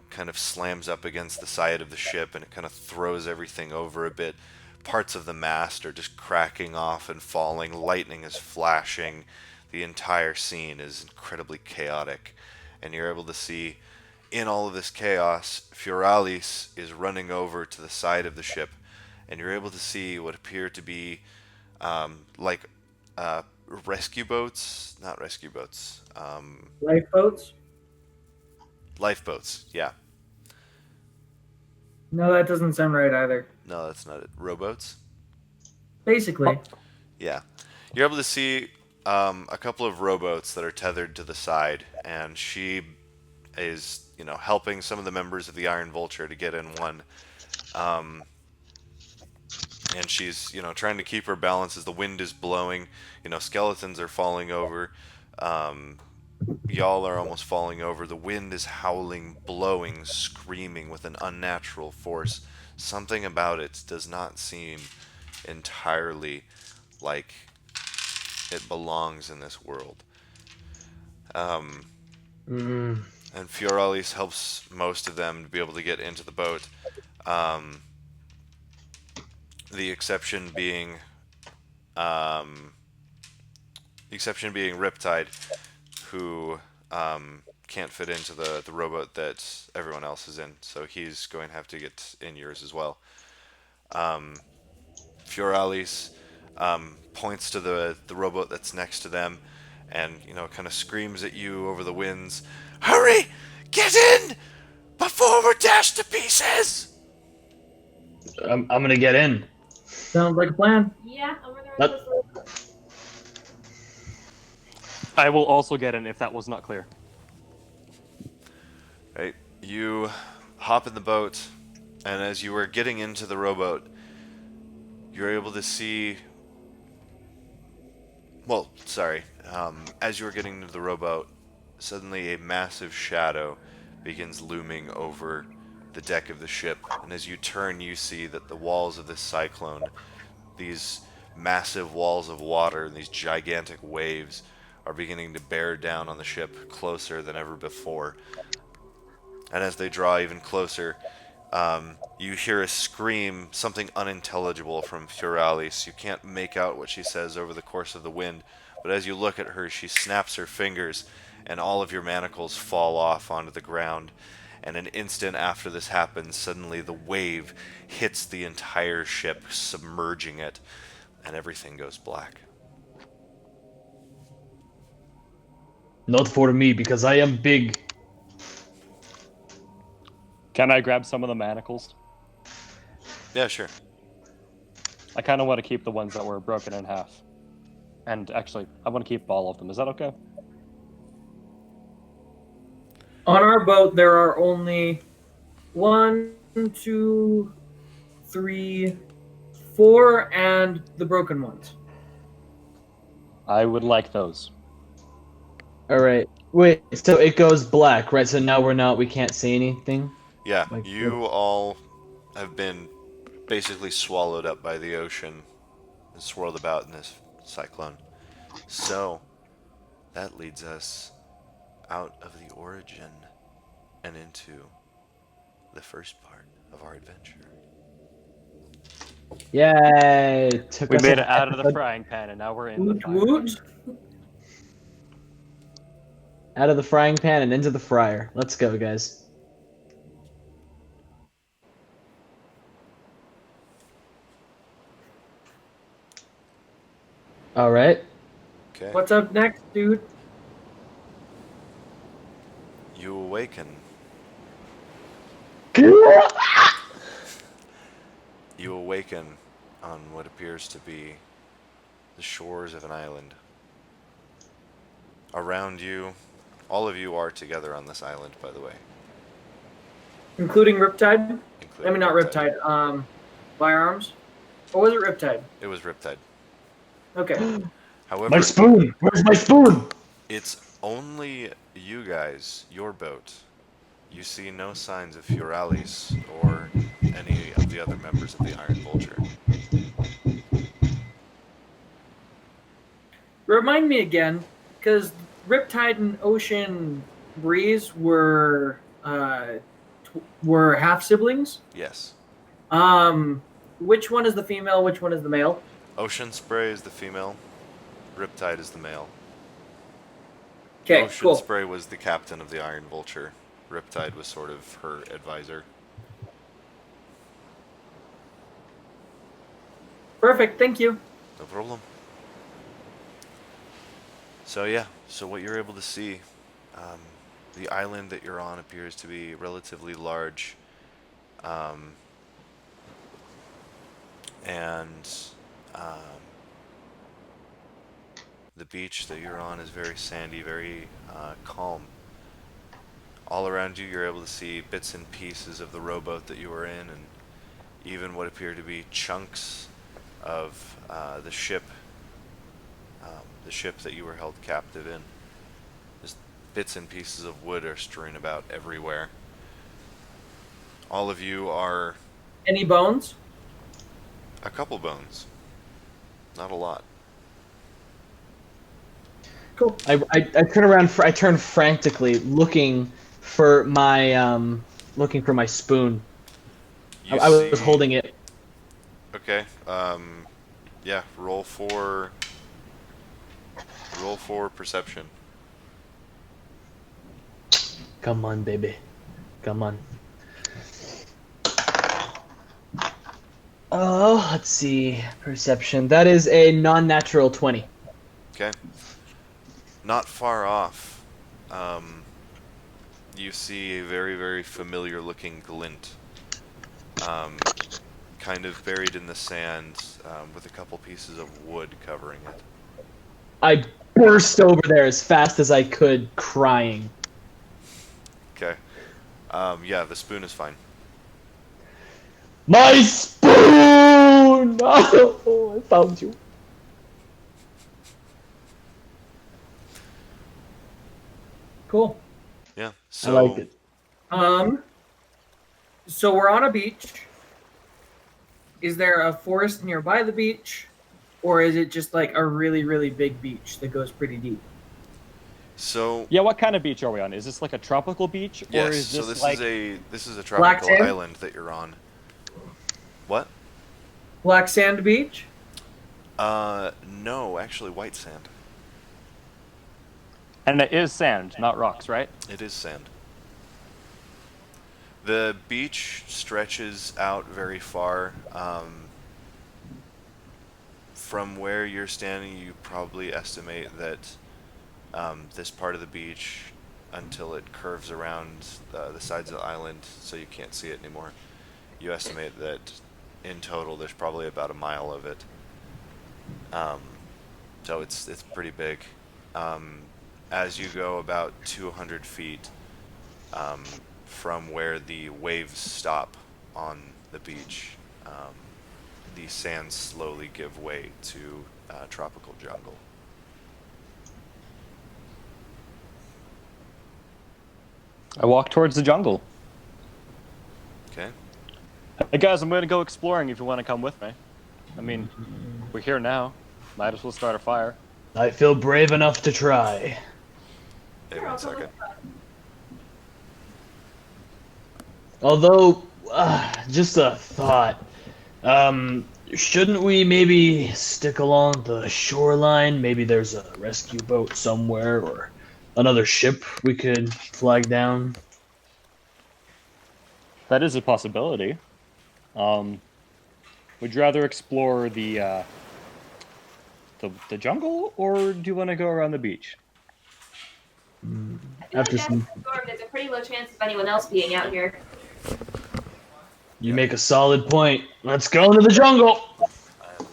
kind of slams up against the side of the ship and it kind of throws everything over a bit. Parts of the mast are just cracking off and falling. Lightning is flashing. The entire scene is incredibly chaotic. And you're able to see, in all of this chaos, Fioralis is running over to the side of the ship. And you're able to see what appear to be like rescue boats, not rescue boats, Lifeboats? lifeboats. Yeah, No, that doesn't sound right either. no, that's not it. Rowboats. Basically. Yeah, you're able to see a couple of rowboats that are tethered to the side, and she is, helping some of the members of the Iron Vulture to get in one. And she's, trying to keep her balance as the wind is blowing. Skeletons are falling over. Y'all are almost falling over. The wind is howling, blowing, screaming with an unnatural force. Something about it does not seem entirely like it belongs in this world. Mm. And Fioralis helps most of them to be able to get into the boat. Um, the exception being Riptide, who can't fit into the rowboat that everyone else is in, so he's going to have to get in yours as well. Fioralis points to the rowboat that's next to them, and kind of screams at you over the winds, "Hurry, get in before we're dashed to pieces!" I'm gonna get in. Sounds like a plan. Yeah, I'm where Let- they're supposed I will also get in if that was not clear. Right, you hop in the boat, and as you are getting into the rowboat, you're able to see. Well, sorry. As you are getting into the rowboat, suddenly a massive shadow begins looming over the deck of the ship, and as you turn, you see that the walls of this cyclone, these massive walls of water and these gigantic waves, are beginning to bear down on the ship closer than ever before. And as they draw even closer, you hear a scream, something unintelligible from Fioralis. You can't make out what she says over the course of the wind, but as you look at her, she snaps her fingers, and all of your manacles fall off onto the ground. And an instant after this happens, suddenly the wave hits the entire ship, submerging it, and everything goes black. Not for me, because I am big. Can I grab some of the manacles? Yeah, sure. I kind of want to keep the ones that were broken in half. And actually, I want to keep all of them. Is that okay? On our boat, there are only 1, 2, 3, 4, and the broken ones. I would like those. All right. Wait. So it goes black, right? So now we can't see anything. Yeah, Like, you all have been basically swallowed up by the ocean and swirled about in this cyclone. So, that leads us out of the origin and into the first part of our adventure. Yay! We made it out of the frying pan, and now we're in the Woot fire. woot. Out of the frying pan and into the fryer. Let's go, guys. All right. Okay. What's up next, dude? You awaken. You awaken on what appears to be the shores of an island. Around you, all of you are together on this island, by the way, Including Riptide? I including mean, not Riptide. Riptide. Firearms? Or was it Riptide? It was Riptide. Okay. My However, spoon. Where's my spoon? it's only you guys, your boat. You see no signs of Fioralis or any of the other members of the Iron Vulture. Remind me again, because Riptide and Ocean Breeze were half siblings. Yes. Which one is the female? Which one is the male? Ocean Spray is the female, Riptide is the male. Okay, Ocean cool. Spray was the captain of the Iron Vulture. Riptide was sort of her advisor. Perfect. Thank you. No problem. So yeah, so what you're able to see, um, the island that you're on appears to be relatively large, um, and um, the beach that you're on is very sandy, very calm. All around you, you're able to see bits and pieces of the rowboat that you were in, and even what appear to be chunks of the ship that you were held captive in. Just bits and pieces of wood are strewn about everywhere. All of you are Any bones? a couple bones, not a lot. Cool. I turn around. I turn frantically, looking for my spoon. You I was see, holding it. okay, yeah, roll for perception. Come on, baby. Come on. Oh, let's see. Perception. That is a non-natural 20. Okay. Not far off, you see a very, very familiar looking glint, um, kind of buried in the sand, with a couple pieces of wood covering it. I burst over there as fast as I could, crying. Okay. Yeah, the spoon is fine. My spoon! Oh, I found you. Cool. Yeah, I so liked it. Um, so we're on a beach. Is there a forest nearby the beach? Or is it just like a really, really big beach that goes pretty deep? so Yeah, what kind of beach are we on? Is this like a tropical beach, or yes, is so this like this is a Black tropical sand? island that you're on. What? Black Sand Beach? No, actually white sand. and it is sand, not rocks, right? It is sand. The beach stretches out very far. From where you're standing, you probably estimate that this part of the beach, until it curves around the sides of the island so you can't see it anymore, you estimate that in total there's probably about a mile of it. Um, so it's pretty big. As you go about 200 feet from where the waves stop on the beach, the sands slowly give way to tropical jungle. I walk towards the jungle. Okay. Hey guys, I'm gonna go exploring if you want to come with me. I mean, we're here now. Might as well start a fire. I feel brave enough to try. Hey, Sure, one I'll go second. with Although, just a thought. Shouldn't we maybe stick along the shoreline? Maybe there's a rescue boat somewhere or another ship we could flag down. That is a possibility. Would you rather explore the the jungle, or do you want to go around the beach? I feel After like after some, the storm, there's a pretty low chance of anyone else being out here. you make a solid point. Let's go into the jungle. I have no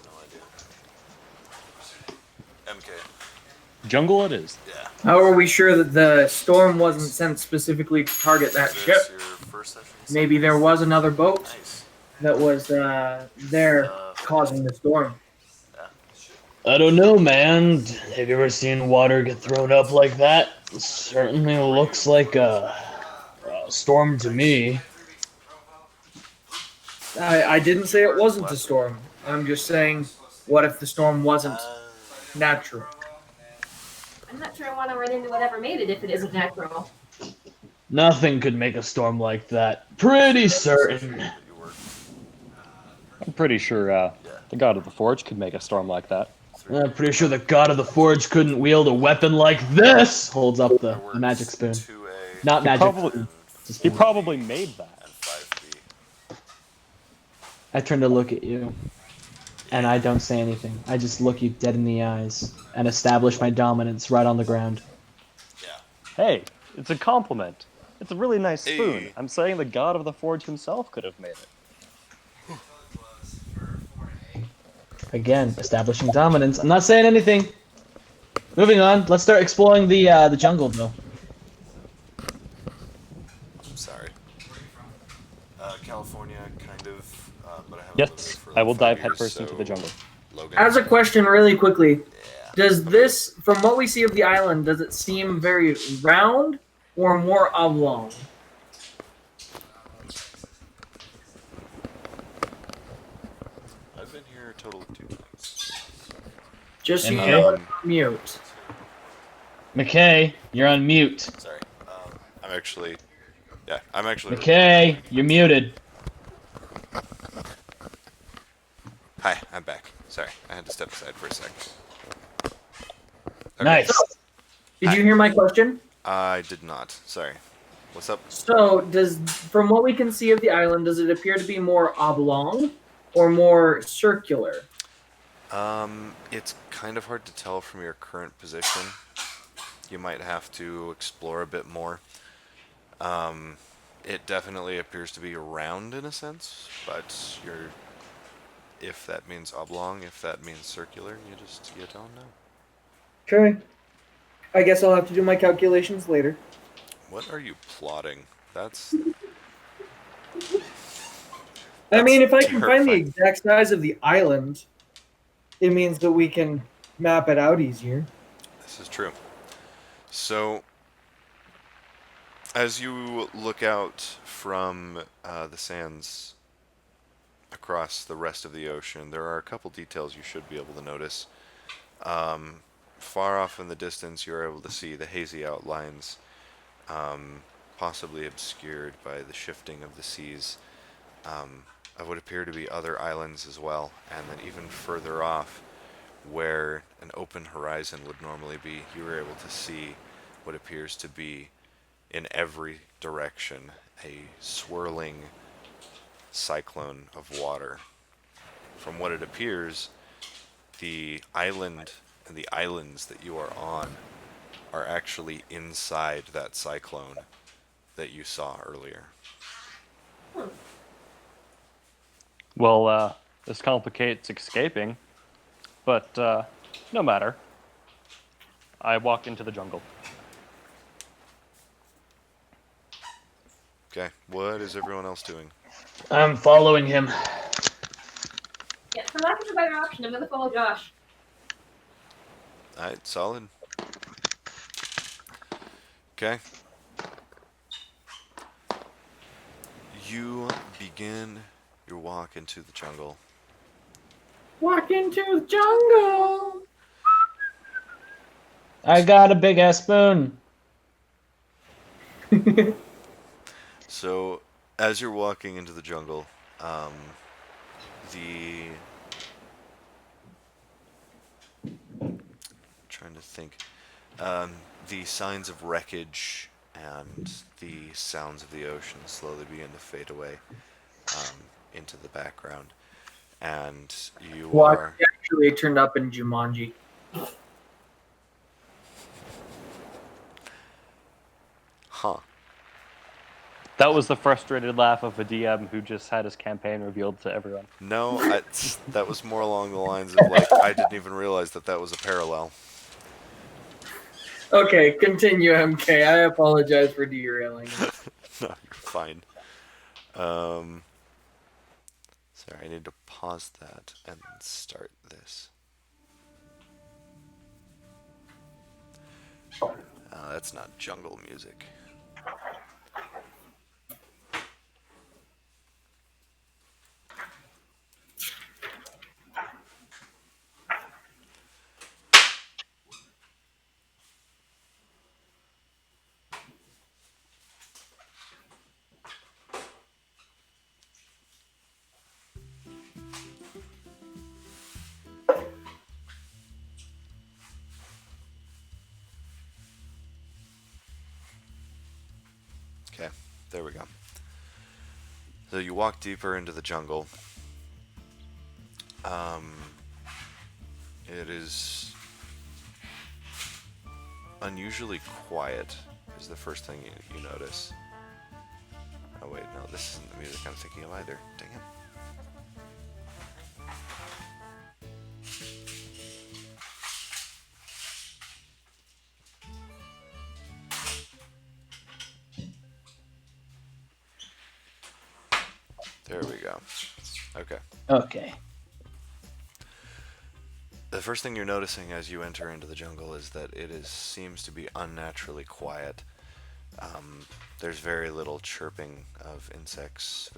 idea. MK. Jungle it is. Yeah. How are we sure that the storm wasn't sent specifically to target that Is ship? this your first session? Maybe there was another boat Nice. that was there causing the storm. I don't know, man. Have you ever seen water get thrown up like that? It certainly looks like a storm to me. I didn't say it wasn't a storm. I'm just saying, what if the storm wasn't natural? I'm not sure I want to run into whatever made it if it isn't natural. Nothing could make a storm like that. Pretty certain. I'm pretty sure the God of the Forge could make a storm like that. I'm pretty sure the God of the Forge couldn't wield a weapon like this. Holds up the magic spoon. 2A Not magic. Probably, Just he probably made that. and 5B. I turn to look at you, and I don't say anything. I just look you dead in the eyes and establish my dominance right on the ground. Yeah. Hey, it's a compliment. It's a really nice spoon. Hey. I'm saying the God of the Forge himself could have made it. Again, establishing dominance. I'm not saying anything. Moving on. Let's start exploring the jungle, though. I'm sorry. California, kind of, but I haven't lived Yes, there for I like will 5 dive years, headfirst into the so jungle. Logan. As a question, really quickly, Yeah. does this, from what we see of the island, does it seem very round or more oblong? I've been here a total of 2 times. Just so you Okay. know, it's mute. McKay, you're on mute. Sorry. I'm actually. Yeah, I'm actually. McKay, you're muted. Hi, I'm back. Sorry, I had to step aside for a sec. Okay. Nice. Did you hear my question? I did not. Sorry. What's up? So, from what we can see of the island, does it appear to be more oblong or more circular? It's kind of hard to tell from your current position. You might have to explore a bit more. It definitely appears to be round in a sense, but if that means oblong, if that means circular, you don't know. Okay. I guess I'll have to do my calculations later. What are you plotting? That's I mean, if I can find the terrifying. exact size of the island, it means that we can map it out easier. This is true. So, as you look out from the sands across the rest of the ocean, there are a couple details you should be able to notice. Far off in the distance, you're able to see the hazy outlines, possibly obscured by the shifting of the seas, of what appear to be other islands as well. And then even further off, where an open horizon would normally be, you were able to see what appears to be, in every direction, a swirling cyclone of water. From what it appears, the island and the islands that you are on are actually inside that cyclone that you saw earlier. Well, this complicates escaping, but no matter. I walk into the jungle. Okay, what is everyone else doing? I'm following him. Yeah, for lack of a better option, I'm gonna follow Josh. Alright, solid. Okay. You begin your walk into the jungle. Walk into the jungle. I got a big ass spoon. So, as you're walking into the jungle, trying to think, the signs of wreckage and the sounds of the ocean slowly begin to fade away into the background, and you What are literally turned up in Jumanji. Huh. That was the frustrated laugh of a DM who just had his campaign revealed to everyone. No, that was more along the lines of like I didn't even realize that was a parallel. Okay, continue, MK. I apologize for derailing. No, you're fine. Sorry, I need to pause that and start this. That's not jungle music. Okay, there we go. So you walk deeper into the jungle. It is unusually quiet is the first thing you notice. Oh wait, no, this isn't the music I'm thinking of either. Dang it. There we go. Okay. Okay. The first thing you're noticing as you enter into the jungle is that seems to be unnaturally quiet. There's very little chirping of insects,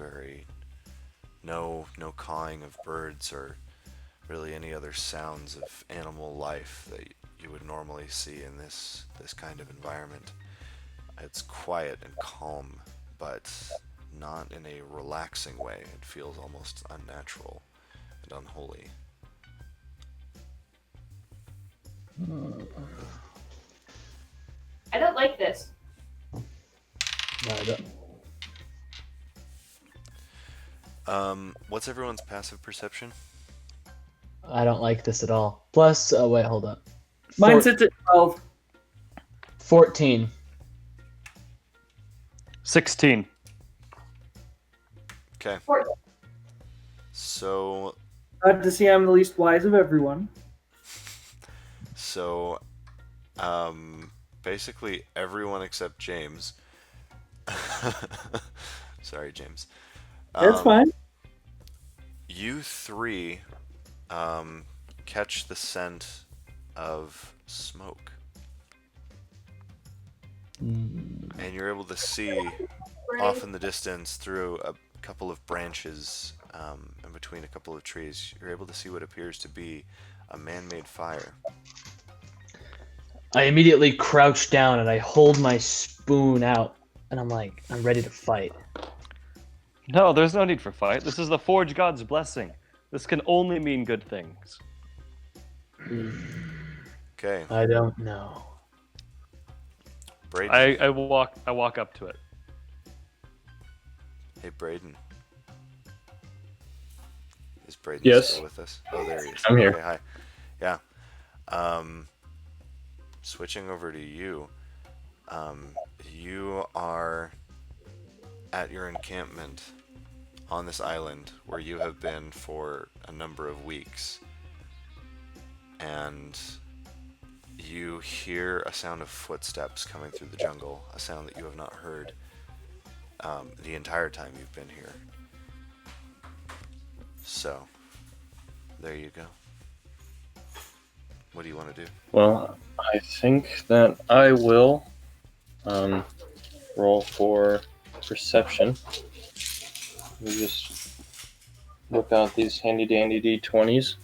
no cawing of birds, or really any other sounds of animal life that you would normally see in this kind of environment. It's quiet and calm, but not in a relaxing way. It feels almost unnatural and unholy. I don't like this. No, I don't. What's everyone's passive perception? I don't like this at all. Plus, wait, hold up. Mine sits at 12. 14. 16. Okay. So Glad to see I'm the least wise of everyone. So, basically everyone except James. Sorry, James. That's fine. You three catch the scent of smoke. And you're able to see off in the distance through a couple of branches and between a couple of trees. You're able to see what appears to be a man-made fire. I immediately crouch down and I hold my spoon out, and I'm like, I'm ready to fight. No, there's no need for fight. This is the Forge God's blessing. This can only mean good things. Okay. I don't know. Braden. I walk up to it. Hey, Braden. Is Braden Yes. still with us? Oh, there he is. I'm here. Okay, hi. Yeah. Switching over to you. You are at your encampment on this island where you have been for a number of weeks. And you hear a sound of footsteps coming through the jungle, a sound that you have not heard the entire time you've been here. So, there you go. What do you want to do? Well, I think that I will roll for perception. We just whip out these handy dandy d20s.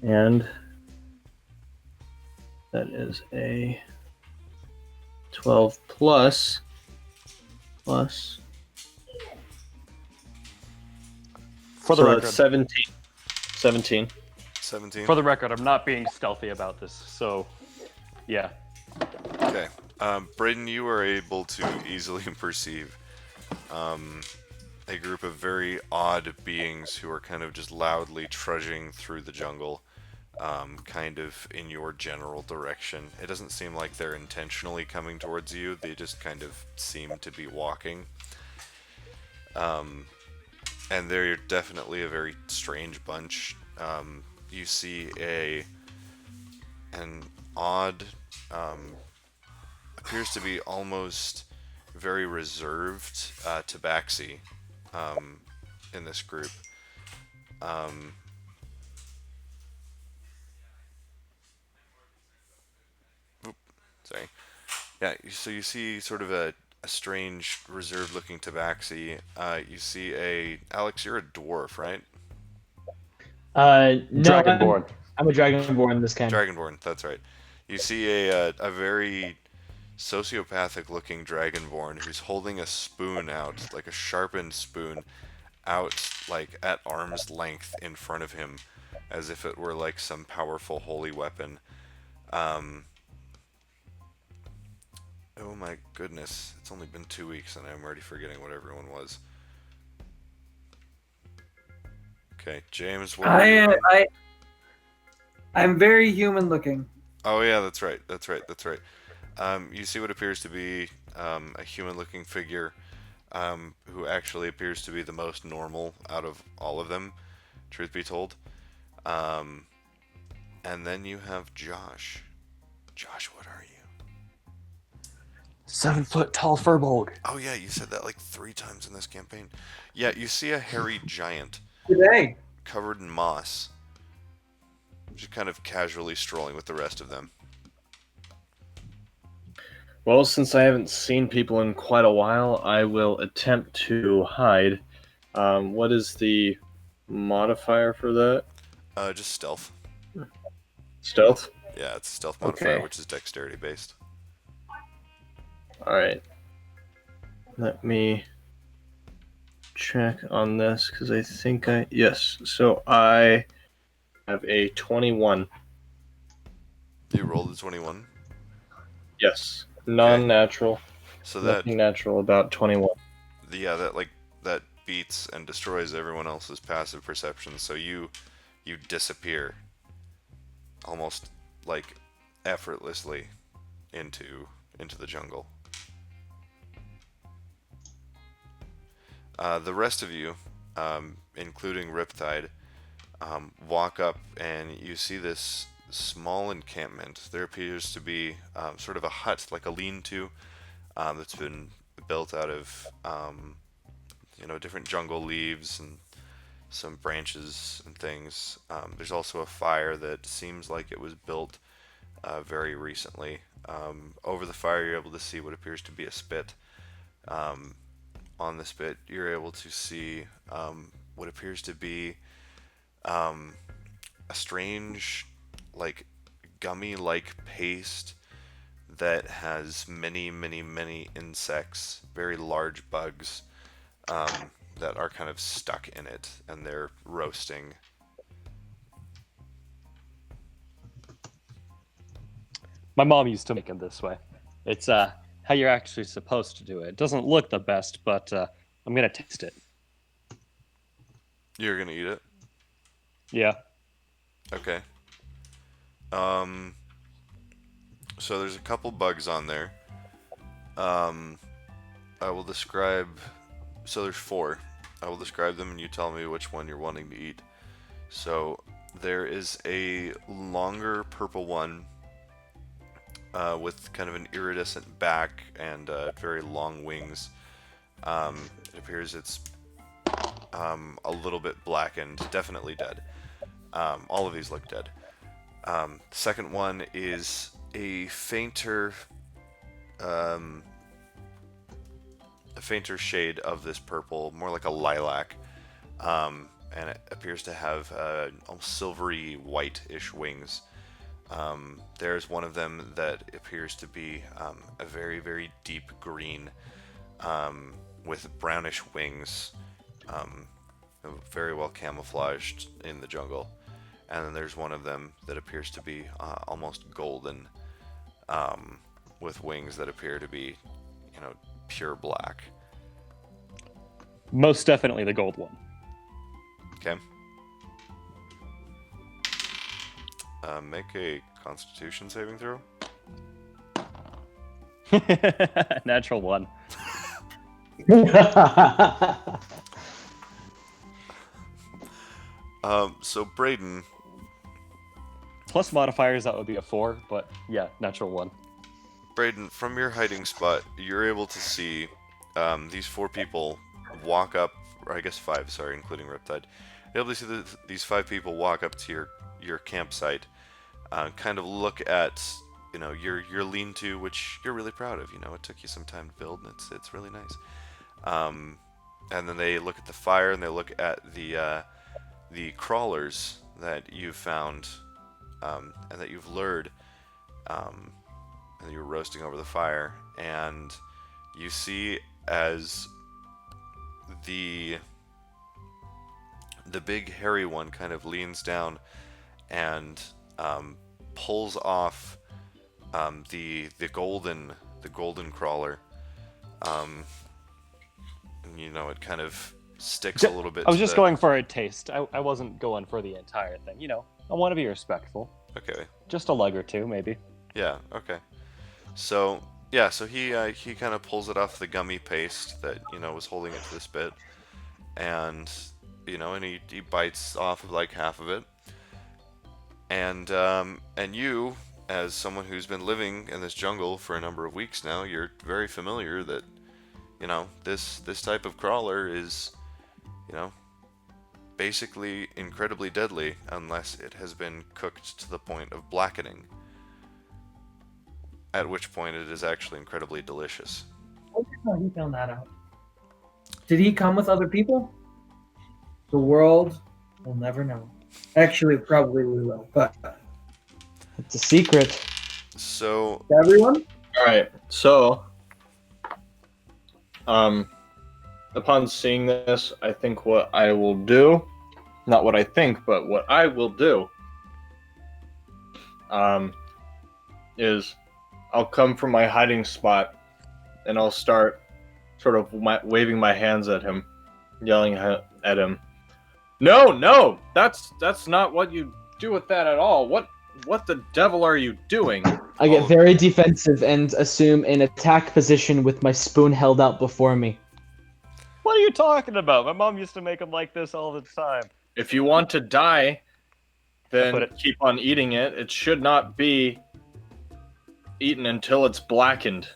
And that is a 12 plus. For the So record, that's 17. 17. 17? for the record, I'm not being stealthy about this. So, yeah. Okay. Braden, you are able to easily perceive a group of very odd beings who are kind of just loudly trudging through the jungle, kind of in your general direction. It doesn't seem like they're intentionally coming towards you, they just kind of seem to be walking. And they're definitely a very strange bunch. You see an odd, appears to be almost very reserved tabaxi in this group. Um, Sorry. Yeah, so you see sort of a strange, reserved-looking tabaxi. You see Alex, you're a dwarf, right? No, Dragonborn. I'm a dragonborn in this camp. Dragonborn, that's right. You see a very sociopathic-looking dragonborn who's holding a spoon out, like a sharpened spoon, out like at arm's length in front of him, as if it were like some powerful holy weapon. Um, oh my goodness, it's only been 2 weeks and I'm already forgetting what everyone was. Okay, James, what are you? I'm very human looking. Oh yeah, that's right. You see what appears to be a human-looking figure, who actually appears to be the most normal out of all of them, truth be told. Um, and then you have Josh. Josh, what are you? 7-foot tall furbolg. Oh yeah, you said that like 3 times in this campaign. Yeah, you see a hairy giant Today. covered in moss, just kind of casually strolling with the rest of them. Well, since I haven't seen people in quite a while, I will attempt to hide. What is the modifier for that? Just stealth. Stealth? Yeah, it's a stealth modifier, Okay. which is dexterity based. Alright. Let me check on this, because I think I... Yes, so I have a 21. You rolled a 21. Yes. Non-natural. So that Nothing natural about 21. that beats and destroys everyone else's passive perception. So you disappear almost like effortlessly into the jungle. The rest of you, including Riptide, walk up and you see this small encampment. There appears to be sort of a hut, like a lean-to, that's been built out of different jungle leaves and some branches and things. There's also a fire that seems like it was built very recently. Over the fire, you're able to see what appears to be a spit. On the spit, you're able to see what appears to be a strange, like, gummy-like paste that has many, many, many insects, very large bugs, that are kind of stuck in it, and they're roasting. My mom used to make it this way. It's how you're actually supposed to do it. It doesn't look the best, but I'm gonna taste it. You're gonna eat it? Yeah. Okay. So there's a couple bugs on there. I will describe... So there's 4. I will describe them and you tell me which one you're wanting to eat. So there is a longer purple one with kind of an iridescent back and very long wings. It appears it's a little bit blackened, definitely dead. All of these look dead. The second one is a fainter shade of this purple, more like a lilac, and it appears to have almost silvery white-ish wings. There's one of them that appears to be a very, very deep green with brownish wings, very well camouflaged in the jungle. And then there's one of them that appears to be almost golden, with wings that appear to be, pure black. Most definitely the gold one. Okay. Make a Constitution saving throw. Natural one. So Braden, Plus modifiers, that would be a 4, but yeah, natural one. from your hiding spot, you're able to see these 4 people walk up, or I guess 5, sorry, including Riptide. You're able to see these 5 people walk up to your campsite, kind of look at, you know, your lean-to, which you're really proud of. You know, it took you some time to build, and it's really nice. And then they look at the fire, and they look at the crawlers that you've found, and that you've lured, and that you're roasting over the fire, and you see as the big hairy one kind of leans down and pulls off the golden crawler, and you know, it kind of sticks a little bit. I was to just the... going for a taste. I wasn't going for the entire thing. You know, I want to be respectful. Okay. Just a leg or two, maybe. Yeah. Okay. So yeah. So he kind of pulls it off the gummy paste that, you know, was holding it to this bit, and you know, and he bites off of like half of it, and you, as someone who's been living in this jungle for a number of weeks now, you're very familiar that, you know, this type of crawler is, you know, basically incredibly deadly unless it has been cooked to the point of blackening, at which point it is actually incredibly delicious. I wonder how he found that out. Did he come with other people? The world will never know. Actually, probably we will, but It's a secret. So everyone? All right. So, upon seeing this, I think what I will do, not what I think, but what I will do, is I'll come from my hiding spot and I'll start sort of waving my hands at him, yelling at him. No, that's not what you do with that at all. What the devil are you doing? I get very defensive and assume an attack position with my spoon held out before me. What are you talking about? My mom used to make them like this all the time. If you want to die, then put it- keep on eating it. It should not be eaten until it's blackened.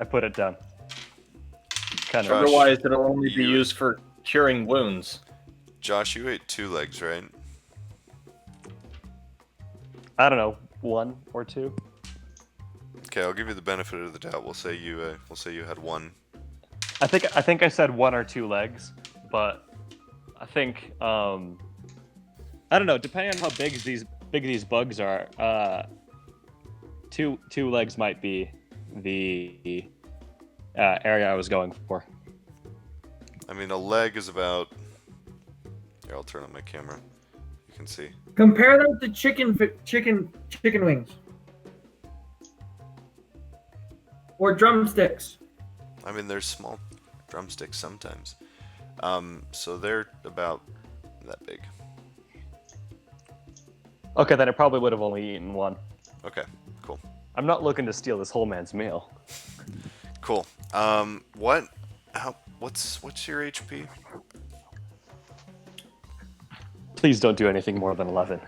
I put it down. Kind Josh, of. Otherwise, it'll only be you- used for curing wounds. Josh, you ate 2 legs, right? I don't know, 1 or 2. Okay, I'll give you the benefit of the doubt. We'll say you had 1. I think I said 1 or 2 legs, but I think I don't know. Depending on how big these bugs are, 2 legs might be the area I was going for. I mean, a leg is about... Here, I'll turn on my camera. You can see. Compare that to chicken wings. Or drumsticks. I mean, there's small drumsticks sometimes. So they're about that big. Okay, then I probably would have only eaten 1. Okay, cool. I'm not looking to steal this whole man's meal. Cool. What's your HP? Please don't do anything more than 11.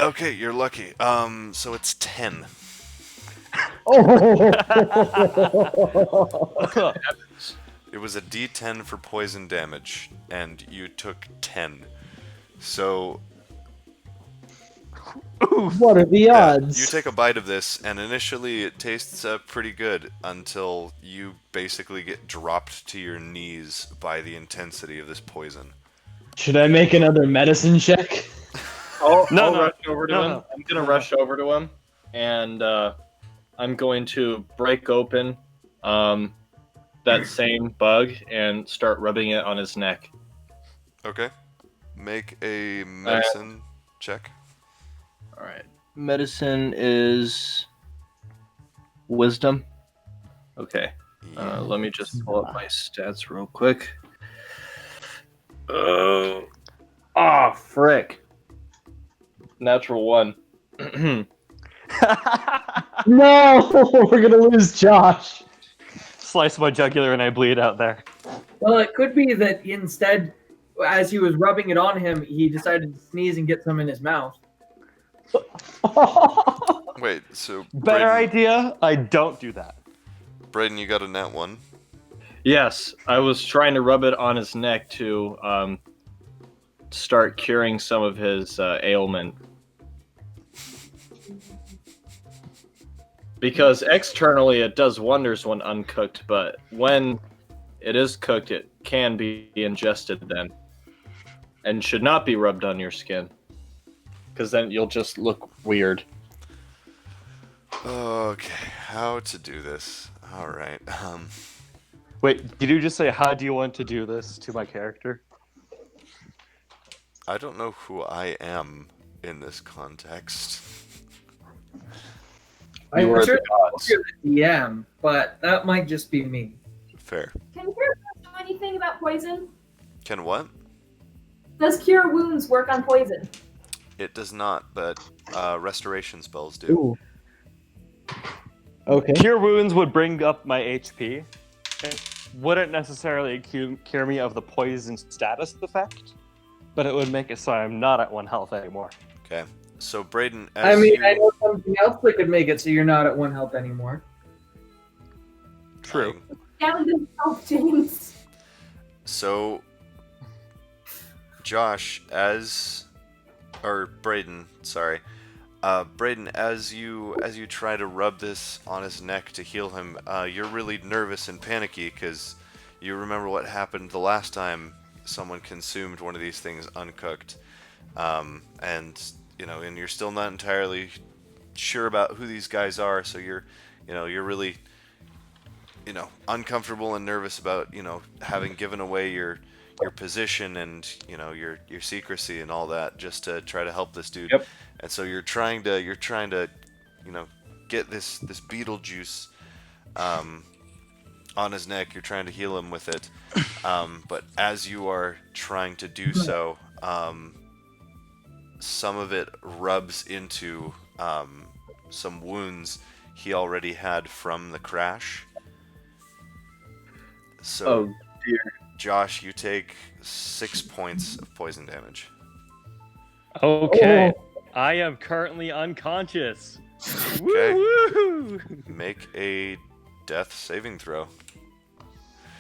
Okay, you're lucky. So it's 10. It was a D10 for poison damage, and you took 10. So What are the odds? you take a bite of this, and initially it tastes pretty good until you basically get dropped to your knees by the intensity of this poison. Should I make another medicine check? I'll No, rush over to no, him. no. I'm gonna rush over to him, and I'm going to break open that same bug and start rubbing it on his neck. Okay. Make a medicine check. All right. Medicine is wisdom. Okay. Let me just pull up my stats real quick. Oh, frick. Natural 1. No, we're gonna lose Josh. Slice my jugular and I bleed out there. Well, it could be that instead, as he was rubbing it on him, he decided to sneeze and get some in his mouth. Wait, so Better Braden, idea? I don't do that. Braden, you got a nat 1? Yes, I was trying to rub it on his neck to start curing some of his ailment. Because externally it does wonders when uncooked, but when it is cooked, it can be ingested then. And should not be rubbed on your skin. Because then you'll just look weird. Okay, how to do this? All right. Wait, did you just say, how do you want to do this to my character? I don't know who I am in this context. You I'm are sure the gods. you're the DM, but that might just be me. Fair. Can Cure Wounds know anything about poison? Can what? Does Cure Wounds work on poison? It does not, but restoration spells do. Ooh. Okay. Cure Wounds would bring up my HP. It wouldn't necessarily cure me of the poison status effect, but it would make it so I'm not at 1 health anymore. Okay. So Braden, I as mean, you... I know something else that could make it so you're not at 1 health anymore. True. Gavin doesn't help James. So, Josh, Braden, sorry. Braden, as you try to rub this on his neck to heal him, you're really nervous and panicky because you remember what happened the last time someone consumed one of these things uncooked, and you're still not entirely sure about who these guys are. So you're really, uncomfortable and nervous about having given away your position and your secrecy and all that just to try to help this dude. Yep. And so you're trying to get this Beetlejuice on his neck. You're trying to heal him with it, but as you are trying to do so, some of it rubs into some wounds he already had from the crash. So, Oh, dear. Josh, you take 6 points of poison damage. Okay. I am currently unconscious. Okay. Woo-hoo! Make a death saving throw.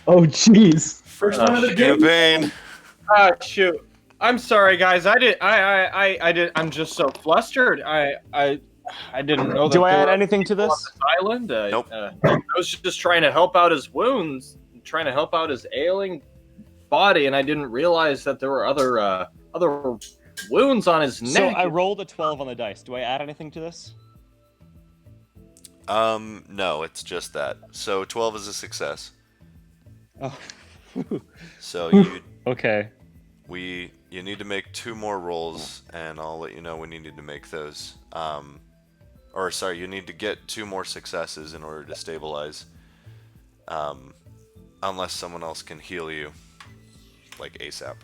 Oh, jeez. First one of the game. Campaign. Ah, shoot. I'm sorry, guys. I'm just so flustered. I didn't know that. Do I they add were anything to on this? this island. Nope. I was just trying to help out his wounds, trying to help out his ailing body, and I didn't realize that there were other wounds on his So neck. I rolled a 12 on the dice. Do I add anything to this? No, it's just that. So 12 is a success. Oh. So Okay. you need to make 2 more rolls, and I'll let you know when you need to make those. You need to get 2 more successes in order to stabilize. Unless someone else can heal you, like ASAP.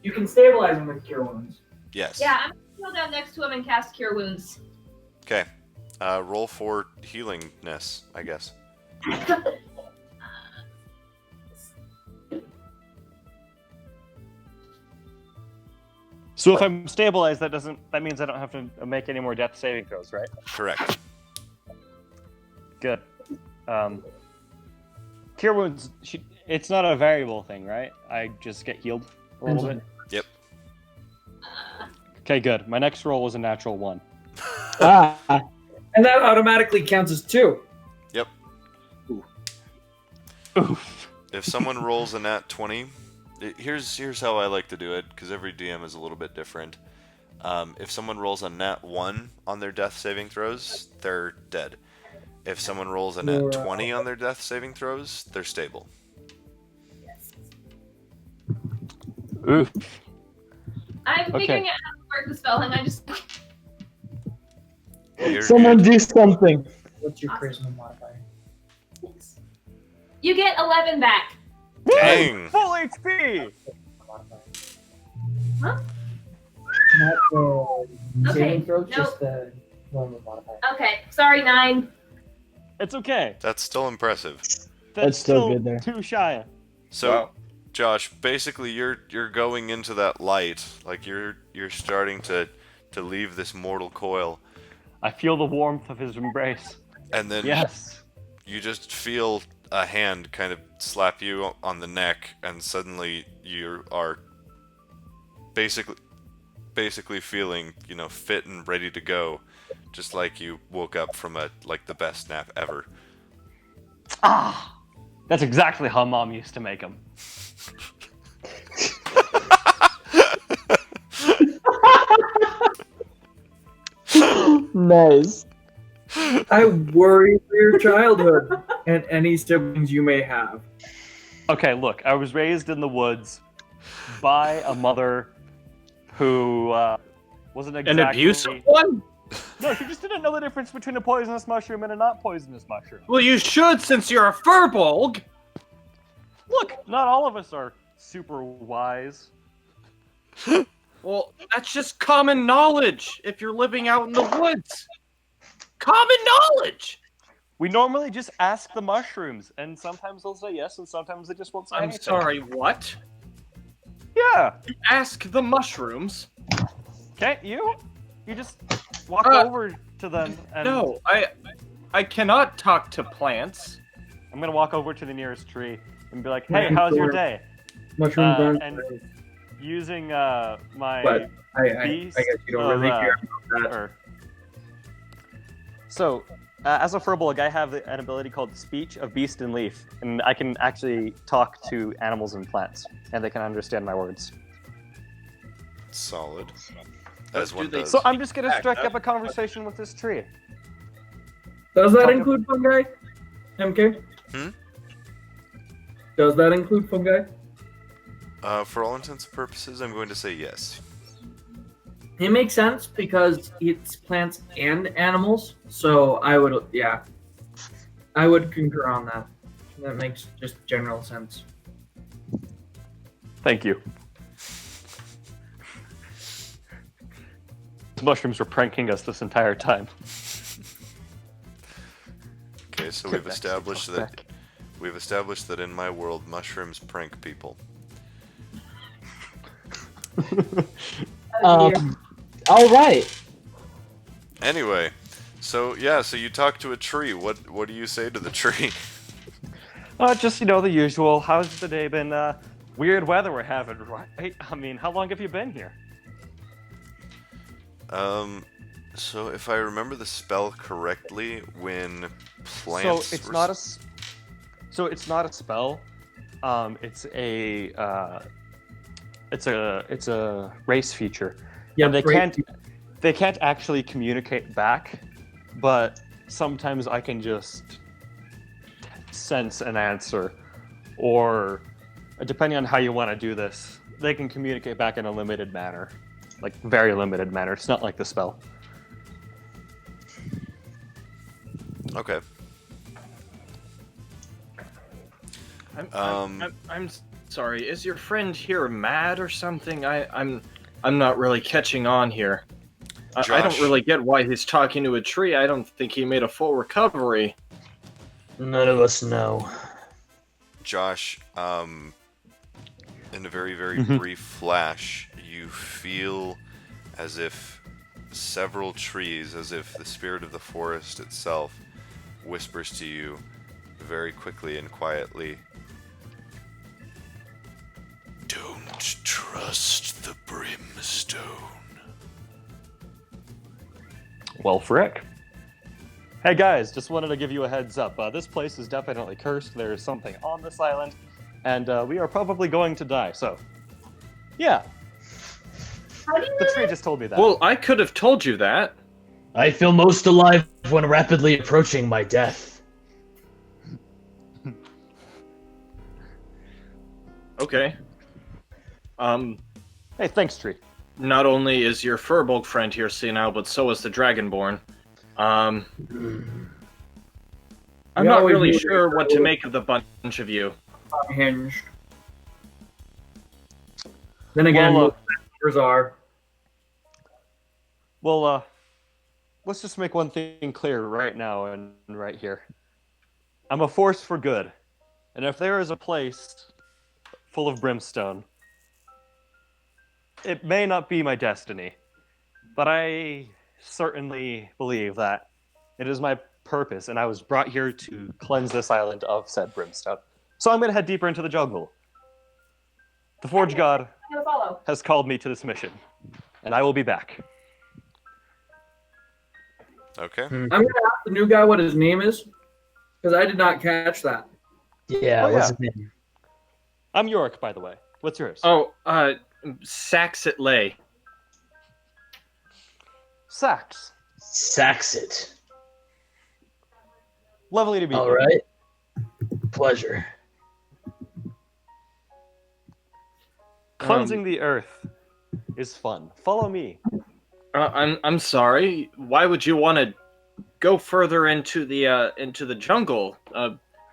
You can stabilize him with Cure Wounds. Yes. Yeah, I'm gonna kneel down next to him and cast Cure Wounds. Okay. Roll for healingness, I guess. So if I'm stabilized, that means I don't have to make any more death saving throws, right? Correct. Good. Cure Wounds, it's not a variable thing, right? I just get healed a little bit? Yep. Okay, good. My next roll was a natural 1. Ah. And that automatically counts as 2. Yep. Oof. If someone rolls a nat 20, here's how I like to do it, because every DM is a little bit different. If someone rolls a nat 1 on their death saving throws, they're dead. If someone rolls a nat 20 on their death saving throws, they're stable. Oof. I'm Okay. figuring out how to work the spell, and I just You're Someone good. do something. What's your Awesome. charisma modifier? Yes. You get 11 back. Dang! Full HP! Modifier. Huh? Not the Okay, saving throw, nope. just the normal modifier. Okay, sorry, 9. It's okay. That's still impressive. That's still good there. Too shy. So, Wow. Josh, basically, you're going into that light, like you're starting to leave this mortal coil, I feel the warmth of his embrace. and then Yes. you just feel a hand kind of slap you on the neck, and suddenly you are basically feeling, fit and ready to go, just like you woke up from the best nap ever. Ah! That's exactly how Mom used to make them. Nice. I worry for your childhood and any siblings you may have. Okay, look, I was raised in the woods by a mother who wasn't An exactly... abusive one? No, she just didn't know the difference between a poisonous mushroom and a not poisonous mushroom. Well, you should, since you're a furbolg. Look, not all of us are super wise. Well, that's just common knowledge if you're living out in the woods. Common knowledge! We normally just ask the mushrooms, and sometimes they'll say yes, and sometimes they just won't say I'm anything. sorry, what? Yeah. You ask the mushrooms? Can't you? You just walk Uh, over to them and... No, I cannot talk to plants. I'm gonna walk over to the nearest tree and be like, hey, how's your day? Mushrooms aren't and great, using my but I beast guess you don't of, really care about that. or- So, as a furbolg, I have an ability called Speech of Beast and Leaf, and I can actually talk to animals and plants, and they can understand my words. Solid. But As do one they- does. So I'm just gonna Back strike up. up a conversation with this tree. Does that Talk include fungi? MK? Hmm? Does that include fungi? For all intents and purposes, I'm going to say yes. It makes sense because it's plants and animals. So I would concur on that. That makes just general sense. Thank you. The mushrooms were pranking us this entire time. Okay, so we've established that in my world, mushrooms prank people. All right. Anyway, so you talk to a tree. What do you say to the tree? Just, the usual. How's the day been? Weird weather we're having, right? I mean, how long have you been here? So if I remember the spell correctly, when plants So it's not a spell. It's a race feature. Yeah, And they can't actually communicate back, but sometimes I can just sense an answer, or depending on how you want to do this, they can communicate back in a limited manner, like very limited manner. It's not like the spell. Okay. I'm sorry. Is your friend here mad or something? I'm not really catching on here. I don't Josh. really get why he's talking to a tree. I don't think he made a full recovery. None of us know. Josh, in a very, very brief flash, you feel as if several trees, as if the spirit of the forest itself whispers to you very quickly and quietly, "Don't trust the brimstone." Well, frick. Hey guys, just wanted to give you a heads up. This place is definitely cursed. There is something on this island, and we are probably going to die. So, yeah, How do you the know tree that? just told me that. Well, I could have told you that. I feel most alive when rapidly approaching my death. Okay. Hey, thanks, tree. Not only is your furbolg friend here senile, but so is the dragonborn. I'm We not always really knew sure they what to were make of the bunch of you. unhinged. Then again, Well, most members are. Well, let's just make one thing clear right now and right here. I'm a force for good. And if there is a place full of brimstone, it may not be my destiny, but I certainly believe that it is my purpose, and I was brought here to cleanse this island of said brimstone. So I'm going to head deeper into the jungle. The Forge God I'm gonna follow. has called me to this mission, and I will be back. Okay. I'm gonna ask the new guy what his name is, because I did not catch that. Yeah, Oh, what's yeah. his name? I'm Yorick, by the way. What's yours? Oh, Saxit Lay. Sax. Saxit. Lovely to meet All you. right. Pleasure. Cleansing the earth is fun. Follow me. I'm sorry. Why would you want to go further into the jungle?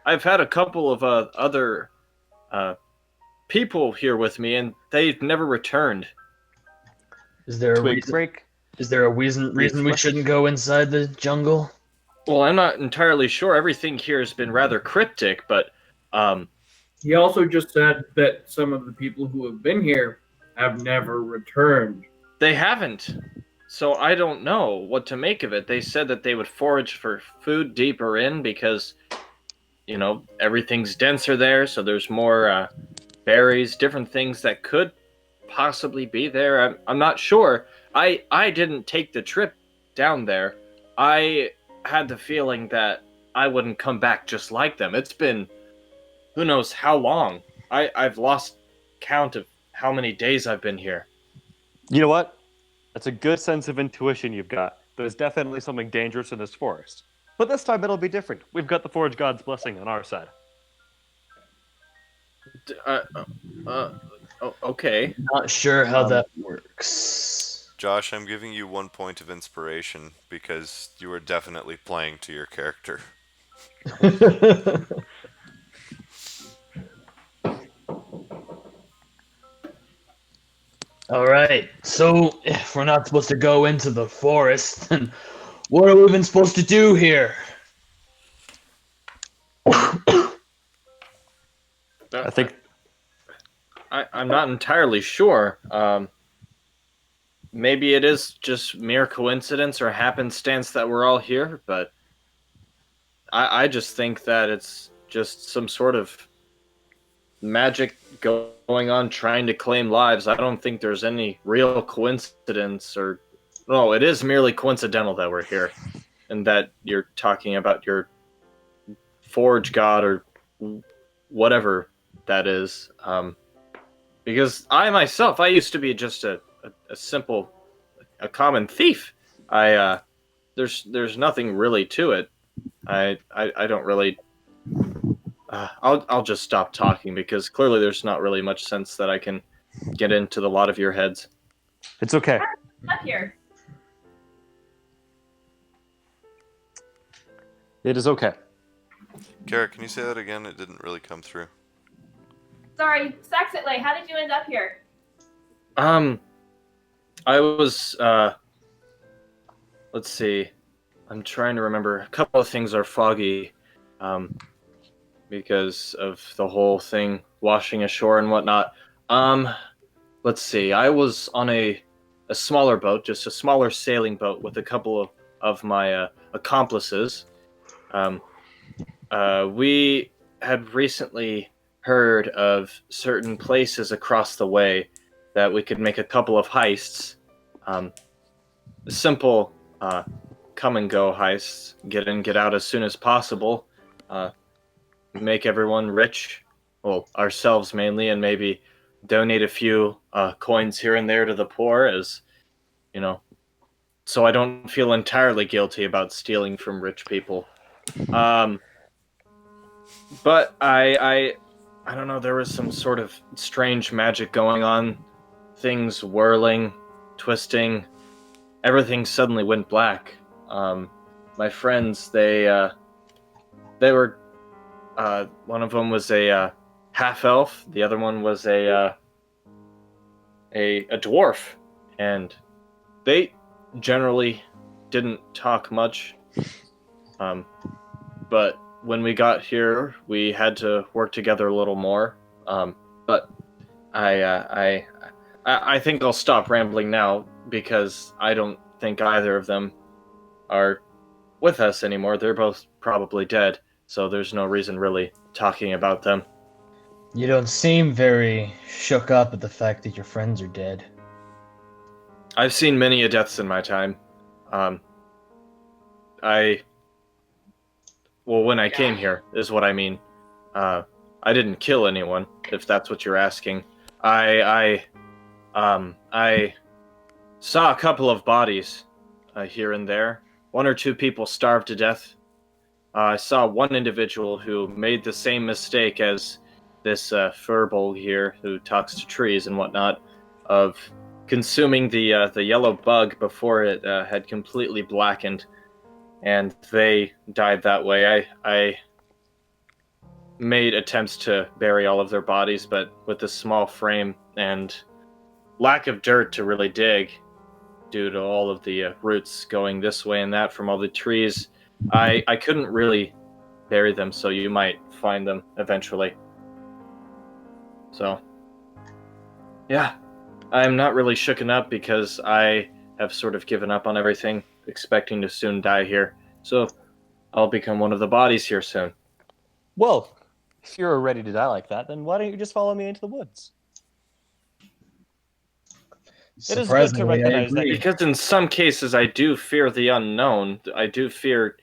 I've had a couple of other people here with me, and they've never returned. Is there a Twig reason? break. Is there a reason we Refresh. shouldn't go inside the jungle? Well, I'm not entirely sure. Everything here has been rather cryptic, but He also just said that some of the people who have been here have never returned. they haven't. So I don't know what to make of it. They said that they would forage for food deeper in because, everything's denser there, so there's more berries, different things that could possibly be there. I'm not sure. I didn't take the trip down there. I had the feeling that I wouldn't come back just like them. It's been who knows how long. I've lost count of how many days I've been here. You know what? That's a good sense of intuition you've got. There's definitely something dangerous in this forest. But this time it'll be different. We've got the Forge God's blessing on our side. Okay. Not sure how that works. Josh, I'm giving you 1 point of inspiration because you are definitely playing to your character. All right. So, if we're not supposed to go into the forest, then what are we even supposed to do here? I think I'm not entirely sure. Maybe it is just mere coincidence or happenstance that we're all here, but I just think that it's just some sort of magic going on trying to claim lives. I don't think there's any real coincidence or... No, it is merely coincidental that we're here and that you're talking about your forge god or whatever that is. Because I myself, I used to be just a simple, a common thief. There's nothing really to it. I don't really. I'll just stop talking because clearly there's not really much sense that I can get into the lot of your heads. it's okay. Up here. It is okay. Kara, can you say that again? It didn't really come through. Sorry, Saxitley, how did you end up here? I was let's see. I'm trying to remember. A couple of things are foggy. Because of the whole thing washing ashore and whatnot. Let's see. I was on a smaller boat, just a smaller sailing boat with a couple of my accomplices. We had recently heard of certain places across the way that we could make a couple of heists. Simple come and go heists. Get in, get out as soon as possible. Make everyone rich, well, ourselves mainly, and maybe donate a few coins here and there to the poor, as so I don't feel entirely guilty about stealing from rich people. But I don't know. There was some sort of strange magic going on, things whirling, twisting. Everything suddenly went black. My friends, They were. One of them was a half elf. The other one was a dwarf, and they generally didn't talk much. But when we got here, we had to work together a little more. But I think I'll stop rambling now because I don't think either of them are with us anymore. They're both probably dead, so there's no reason really talking about them. You don't seem very shook up at the fact that your friends are dead. I've seen many a deaths in my time. When I came here is what I mean. I didn't kill anyone, if that's what you're asking. I saw a couple of bodies here and there. One or two people starved to death. I saw one individual who made the same mistake as this furball here, who talks to trees and whatnot, of consuming the yellow bug before it had completely blackened, and they died that way. I made attempts to bury all of their bodies, but with a small frame and lack of dirt to really dig, due to all of the roots going this way and that from all the trees, I couldn't really bury them, so you might find them eventually. So, yeah, I'm not really shooken up because I have sort of given up on everything, expecting to soon die here. So, I'll become one of the bodies here soon. Well, if you're ready to die like that, then why don't you just follow me into the woods? It is good to Surprisingly, I recognize that agree. Because in some cases I do fear the unknown. I do fear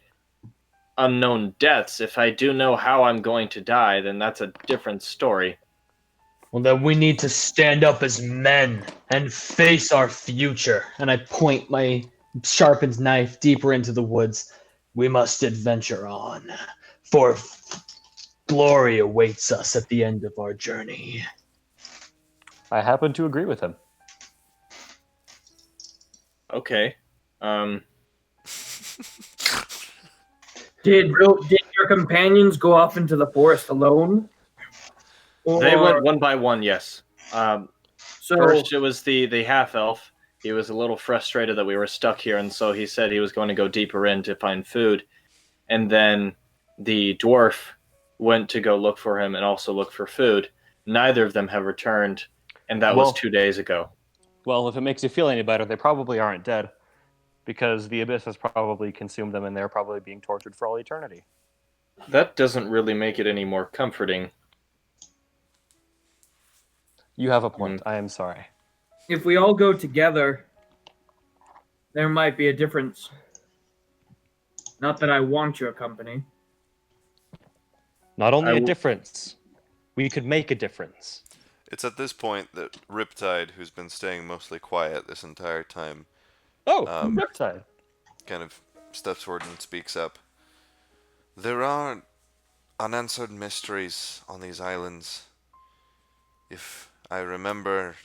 unknown deaths. If I do know how I'm going to die, then that's a different story. Well, then we need to stand up as men and face our future. And I point my sharpened knife deeper into the woods. We must adventure on, for glory awaits us at the end of our journey. I happen to agree with him. Okay. Did your companions go off into the forest alone? They went one by one, yes. So First, it was the half elf. He was a little frustrated that we were stuck here, and so he said he was going to go deeper in to find food. And then the dwarf went to go look for him and also look for food. Neither of them have returned, and that was 2 days ago. Well, if it makes you feel any better, they probably aren't dead, because the abyss has probably consumed them, and they're probably being tortured for all eternity. That doesn't really make it any more comforting. You have a point. I am sorry. if we all go together, there might be a difference. Not that I want your company. Not only a difference, we could make a difference. It's at this point that Riptide, who's been staying mostly quiet this entire time, Riptide. kind of steps forward and speaks up. There are unanswered mysteries on these islands. If I remember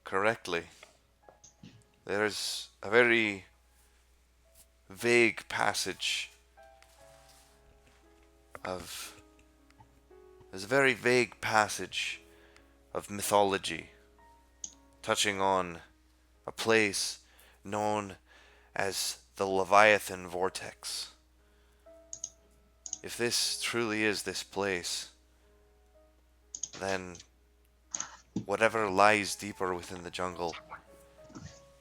correctly, there's a very vague passage of... There's a very vague passage of mythology touching on a place known as the Leviathan Vortex. If this truly is this place, then whatever lies deeper within the jungle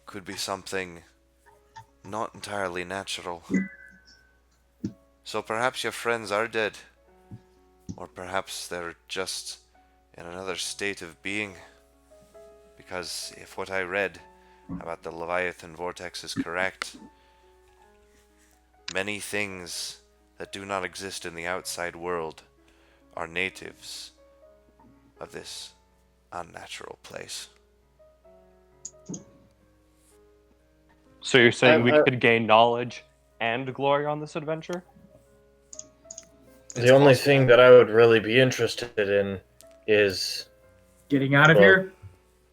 could be something not entirely natural. So perhaps your friends are dead, or perhaps they're just in another state of being. Because if what I read about the Leviathan Vortex is correct, many things that do not exist in the outside world are natives of this unnatural place. So you're saying we could gain knowledge and glory on this adventure? The only thing that I would really be interested in is Getting out of here?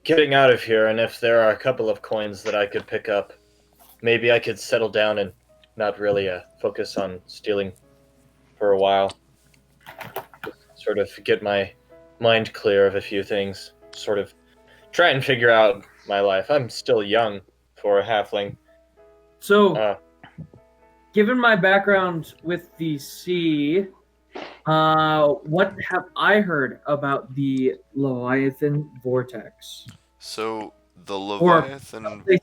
getting out of here, and if there are a couple of coins that I could pick up, maybe I could settle down and not really focus on stealing for a while. Just sort of get my mind clear of a few things. Sort of try and figure out my life. I'm still young for a halfling. So, given my background with the sea, what have I heard about the Leviathan Vortex? So the Or Leviathan, something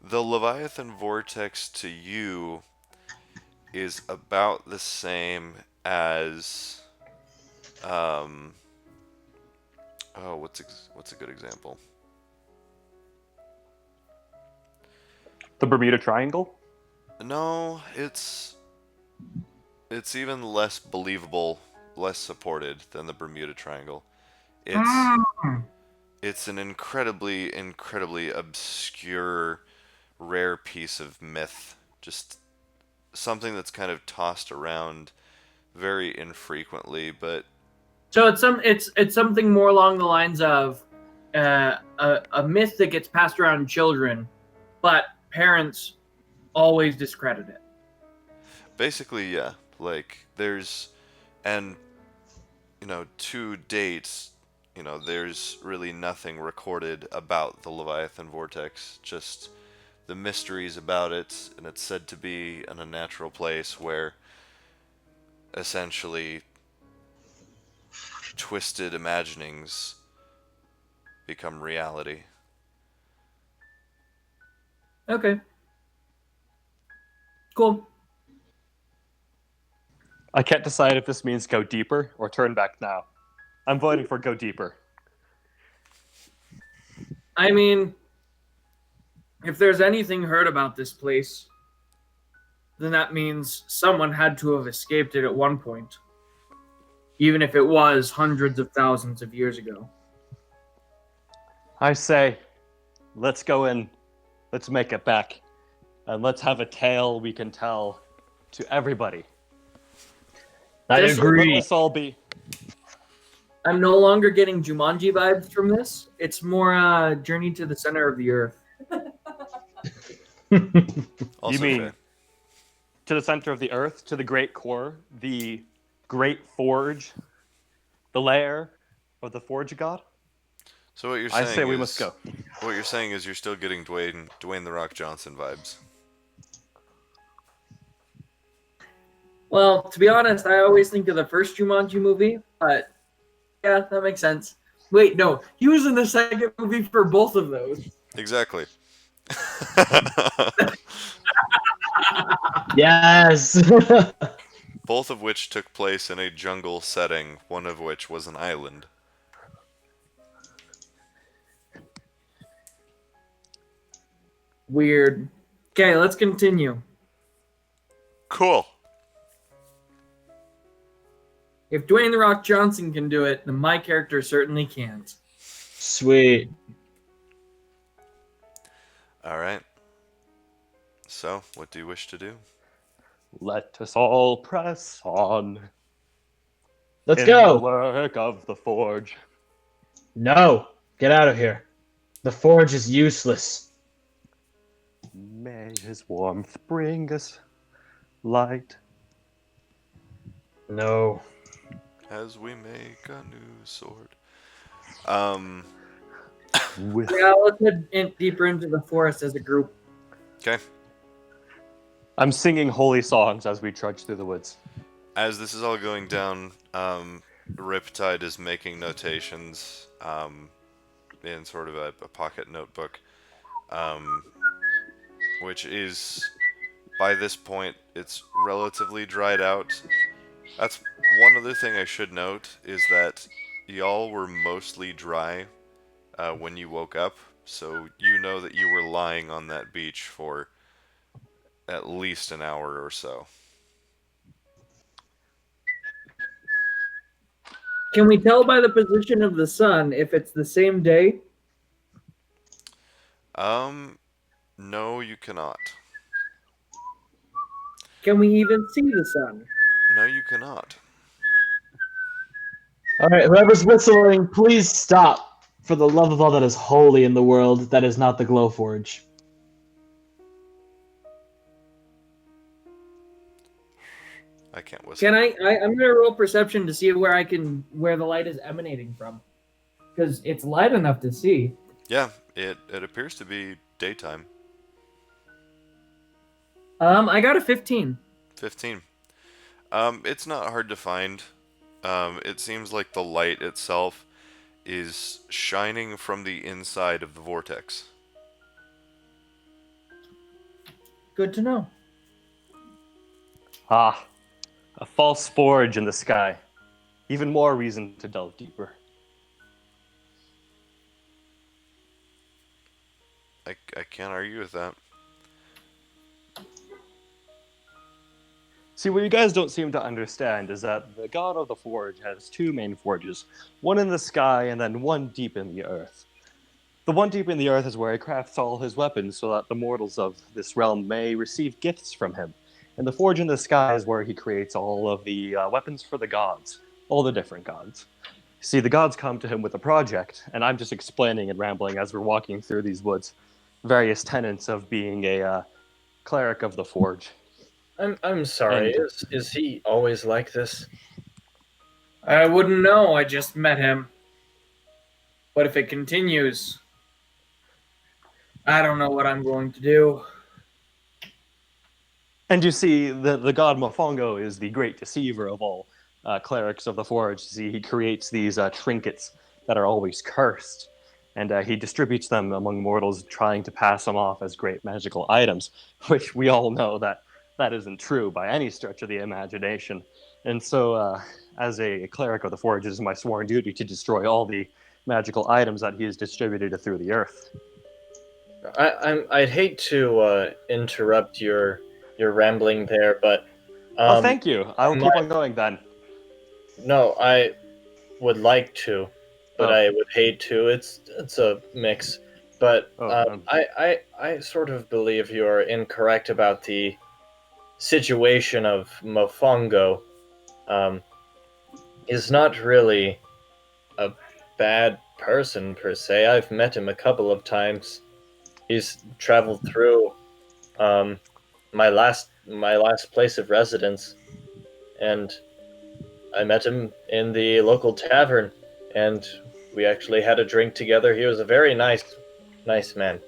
the Leviathan vortex to you is about the same as, oh, what's a good example? The Bermuda Triangle? No, it's even less believable, less supported than the Bermuda Triangle. It's similar. it's an incredibly obscure, rare piece of myth. Just something that's kind of tossed around very infrequently, but So it's something more along the lines of a myth that gets passed around children, but parents always discredit it. basically, yeah. Like there's, and to date, there's really nothing recorded about the Leviathan vortex. Just the mysteries about it, and it's said to be an unnatural place where essentially twisted imaginings become reality. Okay. Cool. I can't decide if this means go deeper or turn back now. I'm voting for go deeper. I mean, if there's anything heard about this place, then that means someone had to have escaped it at one point, even if it was hundreds of thousands of years ago. I say, let's go in, let's make it back, and let's have a tale we can tell to everybody. I This- Let agree. this all be. I'm no longer getting Jumanji vibes from this. It's more Journey to the Center of the Earth. Also You mean fair. to the center of the earth, to the great core, the great forge, the lair of the forge god? So what you're I saying say we is, must go. what you're saying is you're still getting Dwayne the Rock Johnson vibes. Well, to be honest, I always think of the first Jumanji movie, but yeah, that makes sense. Wait, no, he was in the second movie for both of those. Exactly. Yes. Both of which took place in a jungle setting, one of which was an island. Weird. Okay, let's continue. Cool. If Dwayne The Rock Johnson can do it, then my character certainly can't. Sweet. All right. So, what do you wish to do? Let us all press on. Let's in the go. work of the forge. No, get out of here. The forge is useless. May his warmth bring us light. No. As we make a new sword. With Yeah, let's head deeper into the forest as a group. Okay. I'm singing holy songs as we trudge through the woods. As this is all going down, Riptide is making notations in sort of a pocket notebook, which is, by this point, it's relatively dried out. That's one other thing I should note, is that y'all were mostly dry when you woke up, so you know that you were lying on that beach for at least an hour or so. Can we tell by the position of the sun if it's the same day? No, you cannot. Can we even see the sun? No, you cannot. All right, whoever's whistling, please stop. For the love of all that is holy in the world, that is not the Glowforge. I can't whistle. Can I'm gonna roll perception to see where the light is emanating from, because it's light enough to see. Yeah, it appears to be daytime. I got a 15. 15. It's not hard to find. It seems like the light itself is shining from the inside of the vortex. Good to know. Ah, a false forge in the sky. Even more reason to delve deeper. I can't argue with that. See, what you guys don't seem to understand is that the god of the forge has two main forges, one in the sky and then one deep in the earth. The one deep in the earth is where he crafts all his weapons so that the mortals of this realm may receive gifts from him. And the forge in the sky is where he creates all of the weapons for the gods, all the different gods. See, the gods come to him with a project, and I'm just explaining and rambling as we're walking through these woods, various tenets of being a cleric of the forge. I'm sorry. And- Is he always like this? I wouldn't know. I just met him. But if it continues, I don't know what I'm going to do. And you see, the god Mofongo is the great deceiver of all clerics of the forge. See, he creates these trinkets that are always cursed, and he distributes them among mortals, trying to pass them off as great magical items, which we all know that isn't true by any stretch of the imagination. And so, as a cleric of the forge, it is my sworn duty to destroy all the magical items that he has distributed through the earth. I'd hate to interrupt your rambling there, but Oh, thank you. I will my- keep on going then. no, I would like to, but Oh. I would hate to. It's a mix, but Oh, I sort of believe you are incorrect about the situation of Mofongo. He's not really a bad person per se. I've met him a couple of times. He's traveled through my last place of residence, and I met him in the local tavern, and we actually had a drink together. He was a very nice man,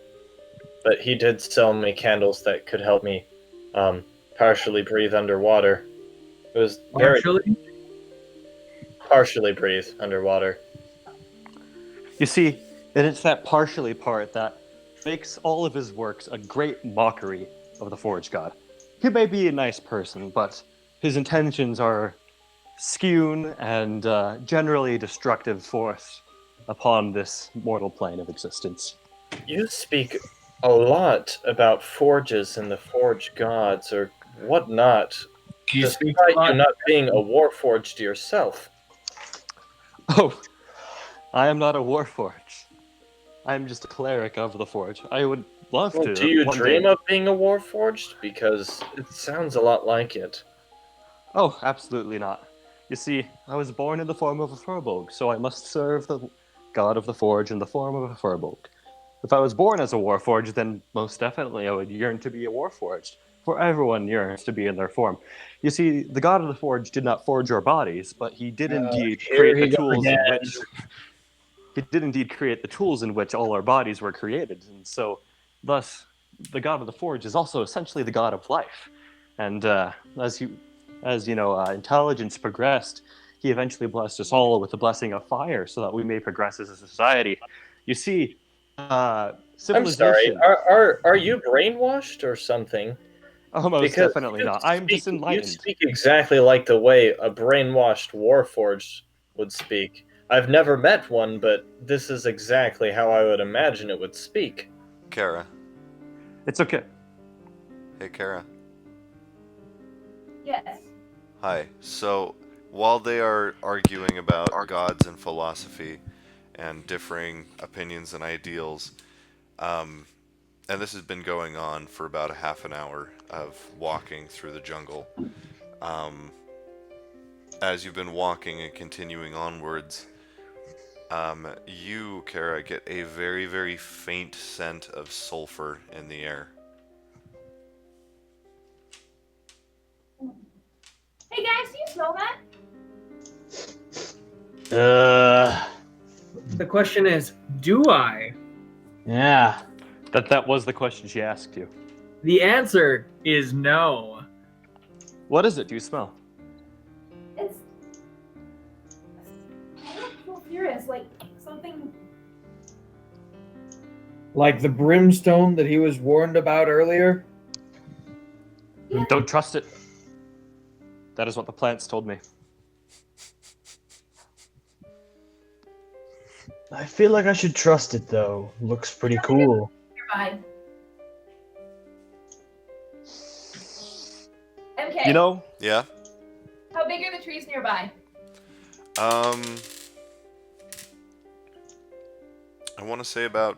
but he did sell me candles that could help me partially breathe underwater. It was very partially breathe underwater. You see, and it's that partially part that makes all of his works a great mockery of the Forge God. He may be a nice person, but his intentions are skewn and generally destructive force upon this mortal plane of existence. You speak a lot about forges and the forge gods or whatnot, despite you not being a warforged yourself. Oh, I am not a warforged. I am just a cleric of the Forge. I would love Well, to. do you one dream day... of being a warforged? Because it sounds a lot like it. Oh, absolutely not. You see, I was born in the form of a furbolg, so I must serve the god of the Forge in the form of a furbolg. If I was born as a warforged, then most definitely I would yearn to be a warforged, for everyone yearns to be in their form. You see, the god of the Forge did not forge our bodies, but he did indeed create the tools in which... He did indeed create the tools in which all our bodies were created, and so, thus, the god of the Forge is also essentially the god of life. And as intelligence progressed, he eventually blessed us all with the blessing of fire, so that we may progress as a society. You see, civilization. I'm sorry. Are you brainwashed or something? Oh, most Because definitely not. I'm just you enlightened. speak exactly like the way a brainwashed warforged would speak. I've never met one, but this is exactly how I would imagine it would speak. Kara. It's okay. Hey, Kara. Yes. Hi. So, while they are arguing about gods and philosophy and differing opinions and ideals, and this has been going on for about a half an hour of walking through the jungle. As you've been walking and continuing onwards, you, Kara, get a very, very faint scent of sulfur in the air. Hey smell that? The question is, do I? Yeah. That was the question she asked you. The answer is no. What is it? Do you smell? It's. I don't feel furious, like something. Like the brimstone that he was warned about earlier? Yeah, Don't trust it. That is what the plants told me. I feel like I should trust it though. Looks pretty cool. nearby. MK, You know, Yeah. how big are the trees nearby? I want to say about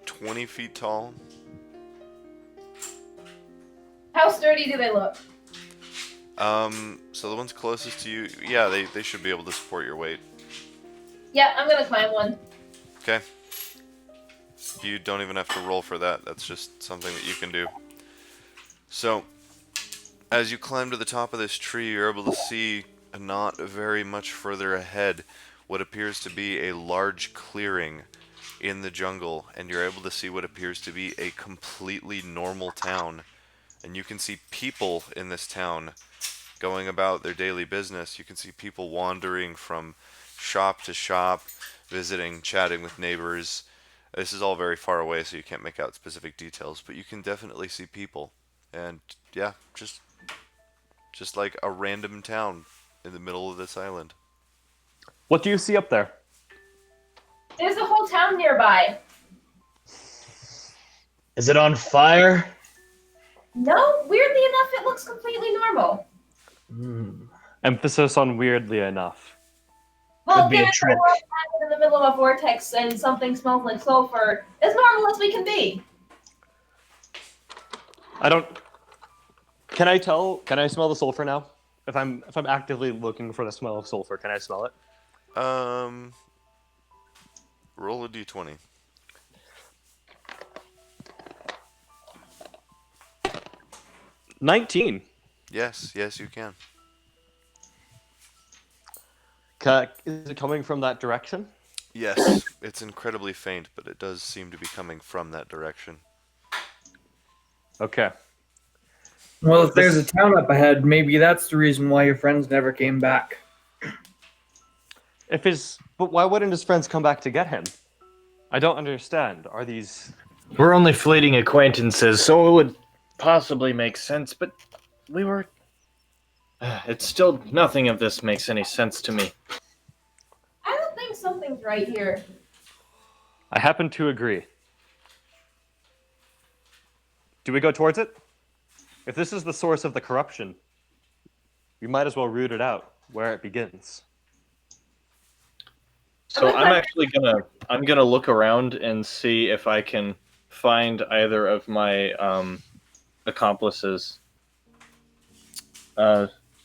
20 feet tall. How sturdy do they look? So the ones closest to you, yeah, they should be able to support your weight. Yeah, I'm gonna climb one. Okay. You don't even have to roll for that. That's just something that you can do. So, as you climb to the top of this tree, you're able to see not very much further ahead what appears to be a large clearing in the jungle, and you're able to see what appears to be a completely normal town. And you can see people in this town going about their daily business. You can see people wandering from shop to shop, visiting, chatting with neighbors. This is all very far away, so you can't make out specific details, but you can definitely see people. And yeah, just like a random town in the middle of this island. what do you see up there? There's a whole town nearby. Is it on fire? No, weirdly enough, it looks completely normal. Emphasis on weirdly enough. Well, Could be a given trick. we're all in the middle of a vortex and something smells like sulfur, as normal as we can be. I don't. Can I tell? Can I smell the sulfur now? If I'm actively looking for the smell of sulfur, can I smell it? Roll a d20. 19. Yes, you can. Is it coming from that direction? Yes, it's incredibly faint, but it does seem to be coming from that direction. Okay. Well, if there's a town up ahead, maybe that's the reason why your friends never came back. But why wouldn't his friends come back to get him? I don't understand. Are these? We're only fleeting acquaintances, so it would possibly make sense, but we were. It's still. Nothing of this makes any sense to me. I don't think something's right here. I happen to agree. Do we go towards it? If this is the source of the corruption, we might as well root it out where it begins. So I'm gonna look around and see if I can find either of my accomplices.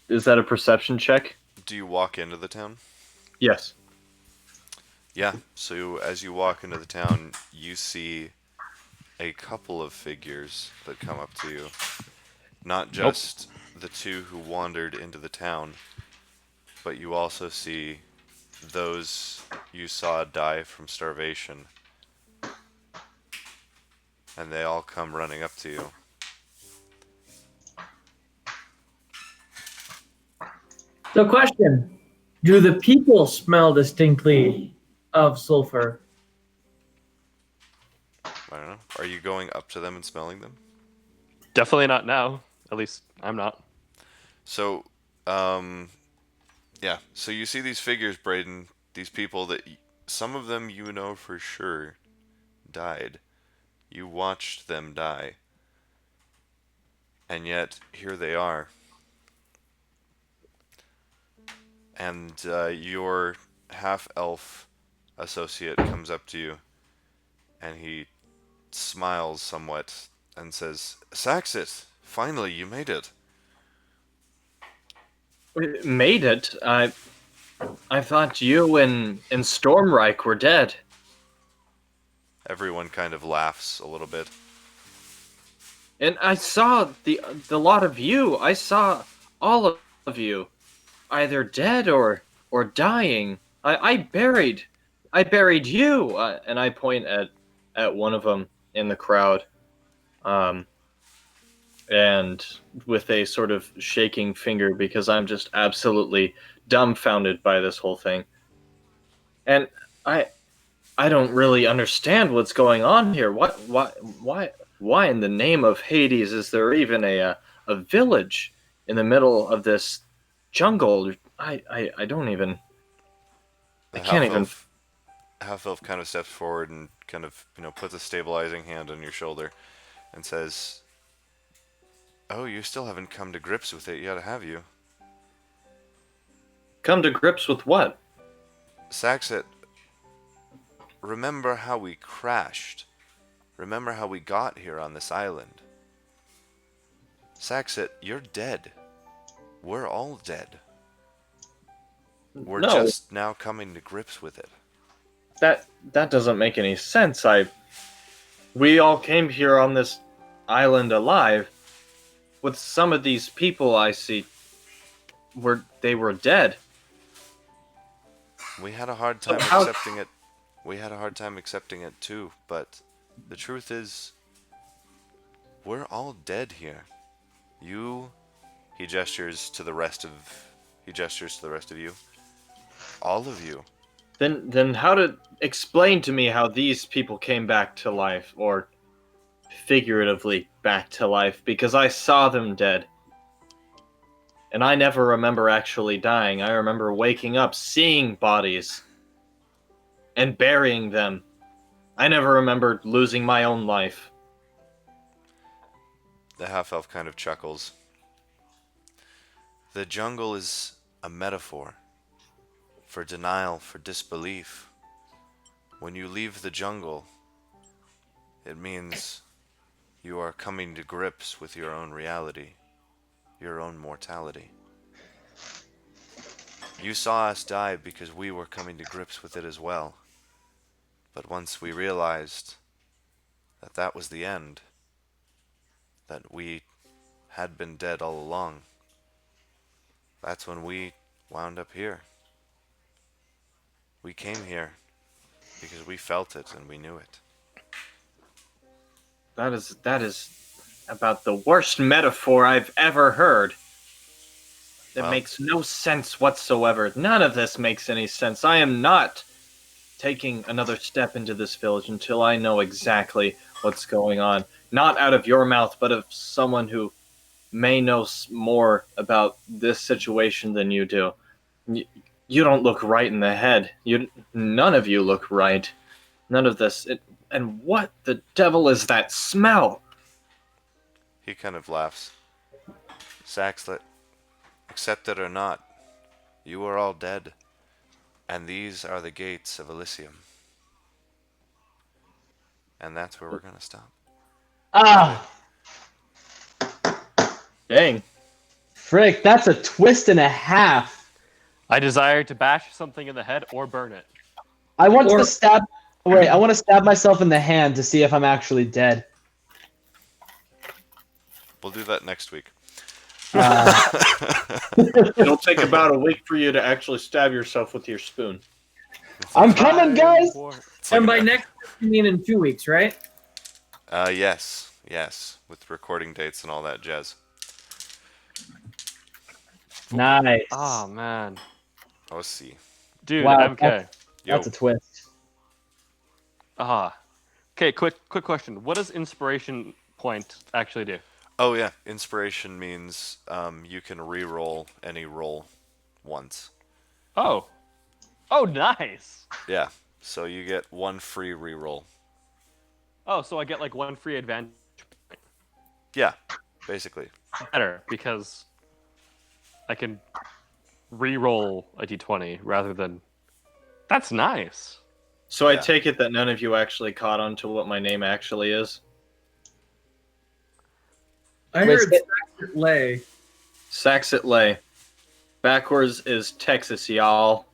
Is that a perception check? Do you walk into the town? Yes. Yeah, so as you walk into the town, you see a couple of figures that come up to you. Not just the two who wandered into the town, but you also see those you saw die from starvation. And they all come running up to you. So, question: do the people smell distinctly of sulfur? I don't know. Are you going up to them and smelling them? Definitely not now. At least I'm not. So, yeah. So you see these figures, Braden. These people that some of them you know for sure died. You watched them die. And yet, here they are. And your half-elf associate comes up to you. And he smiles somewhat and says, Saxit, finally you made it. Made it? I thought you and Stormreich were dead. Everyone kind of laughs a little bit. And I saw the lot of you. I saw all of of you, either dead or dying. I buried you, and I point at one of them in the crowd, and with a sort of shaking finger because I'm just absolutely dumbfounded by this whole thing, and I don't really understand what's going on here. Why in the name of Hades is there even a village in the middle of this jungle? I don't even. I The can't even. half elf kind of steps forward and kind of puts a stabilizing hand on your shoulder and says, "Oh, you still haven't come to grips with it yet, have you?" Come to grips with what? Saxit, remember how we crashed? Remember how we got here on this island? Saxit, you're dead. We're all dead. We're No, just now coming to grips with it. that doesn't make any sense. We all came here on this island alive. With some of these people I see, they were dead. We had a hard time How- accepting it. We had a hard time accepting it too, but the truth is, we're all dead here. You, he gestures to the rest of you. All of you. Then how to explain to me how these people came back to life, or figuratively back to life, because I saw them dead. And I never remember actually dying. I remember waking up, seeing bodies, and burying them. I never remember losing my own life. The half-elf kind of chuckles. The jungle is a metaphor for denial, for disbelief. When you leave the jungle, it means you are coming to grips with your own reality, your own mortality. You saw us die because we were coming to grips with it as well. But once we realized that that was the end, that we had been dead all along, that's when we wound up here. We came here because we felt it and we knew it. That is about the worst metaphor I've ever heard. It Well- makes no sense whatsoever. None of this makes any sense. I am not taking another step into this village until I know exactly what's going on. Not out of your mouth, but of someone who may know more about this situation than you do. You don't look right in the head. None of you look right. None of this. And what the devil is that smell? He kind of laughs. Saxlet, accept it or not, you are all dead, and these are the gates of Elysium. And that's where we're gonna stop. Ah, Dang. frick, that's a twist and a half. I desire to bash something in the head or burn it. I want Or- to stab. Wait, I want to stab myself in the hand to see if I'm actually dead. We'll do that next week. It'll take about a week for you to actually stab yourself with your spoon. I'm coming, guys. It's And like by next, you mean in 2 weeks, right? yes, with recording dates and all that jazz. Nice. Oh man, Let's see. dude, Wow, MK. Yo, That's a twist. Okay, quick question. What does inspiration point actually do? oh yeah, inspiration means you can re-roll any roll once. Oh, nice. Yeah, so you get one free re-roll. Oh, so I get like one free advantage. Yeah, basically. Better because I can re-roll a d20 rather than. That's nice. So I Yeah. take it that none of you actually caught on to what my name actually is? I Wait, heard say- Saxit Lay. Saxit Lay. Backwards is Texas, y'all.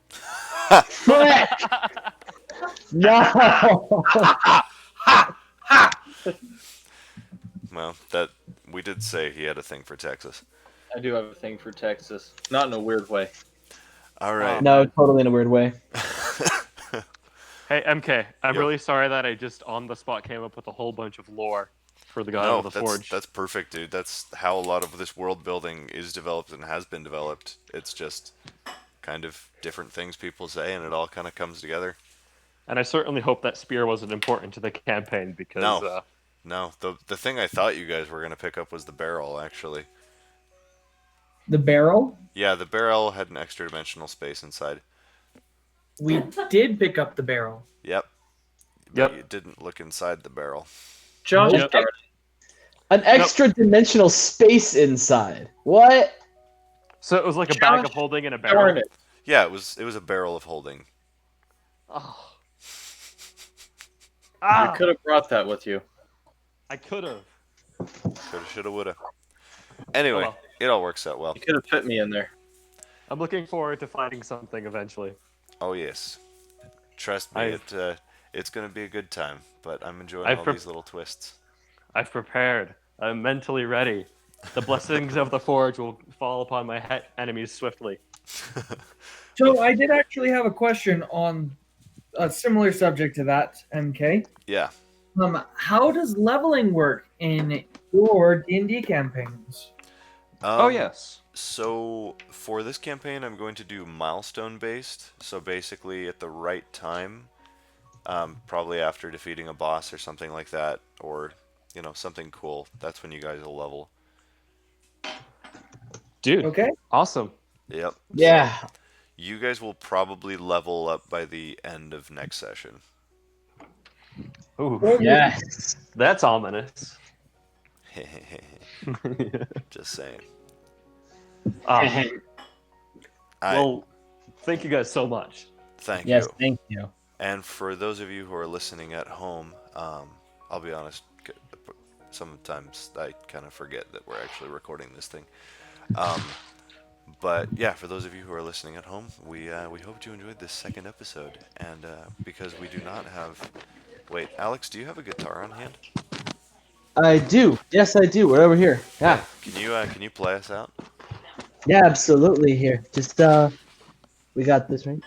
Frick! No. Well, that we did say he had a thing for Texas. I do have a thing for Texas. Not in a weird way. All right. No, totally in a weird way. Hey, MK, I'm Yo. really sorry that I just on the spot came up with a whole bunch of lore for the God No, of the that's Forge. perfect, dude. That's how a lot of this world building is developed and has been developed. It's just kind of different things people say, and it all kind of comes together. And I certainly hope that spear wasn't important to the campaign because No, no. The thing I thought you guys were gonna pick up was the barrel, actually. The barrel? Yeah, the barrel had an extra dimensional space inside. We did pick up the barrel. Yep. But Yep. you didn't look inside the barrel. Josh Nope. started. An extra dimensional space inside. What? so it was like a bag of holding in a Darn barrel. it. Yeah, it was a barrel of holding. Oh. You Ah, could have brought that with you. I could have. Coulda, shoulda, woulda. Anyway, Oh well. it all works out well. You could have fit me in there. I'm looking forward to finding something eventually. Oh yes, trust me, it's gonna be a good time. But I'm enjoying all these little twists. I've prepared. I'm mentally ready. The blessings of the Forge will fall upon my enemies swiftly. So I did actually have a question on a similar subject to that, MK. Yeah. How does leveling work in your D&D campaigns? Oh yes. So for this campaign, I'm going to do milestone based. So basically, at the right time, probably after defeating a boss or something like that, or something cool. That's when you guys will level. Dude. Okay. Awesome. Yep. Yeah. So you guys will probably level up by the end of next session. Ooh, Yes. that's ominous. Just saying. Ah, I well, thank you guys so much. thank Yes, you. thank you. And for those of you who are listening at home, I'll be honest, sometimes I kind of forget that we're actually recording this thing. But yeah, for those of you who are listening at home, we hope you enjoyed this second episode. And because we do not have... Wait, Alex, do you have a guitar on hand? I do. Yes, I do. We're over here. Yeah. Can you play us out? Yeah, absolutely. Here. Just, we got this, right?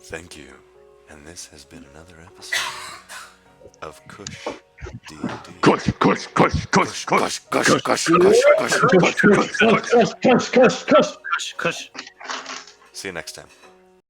Thank you. And this has been another episode of Cush D&D. Cush, cush, cush, cush, Cush, cush, Cush, Cush, Cush, Cush, Cush, Cush. Cush, cush, cush, cush. Cush. See you next time.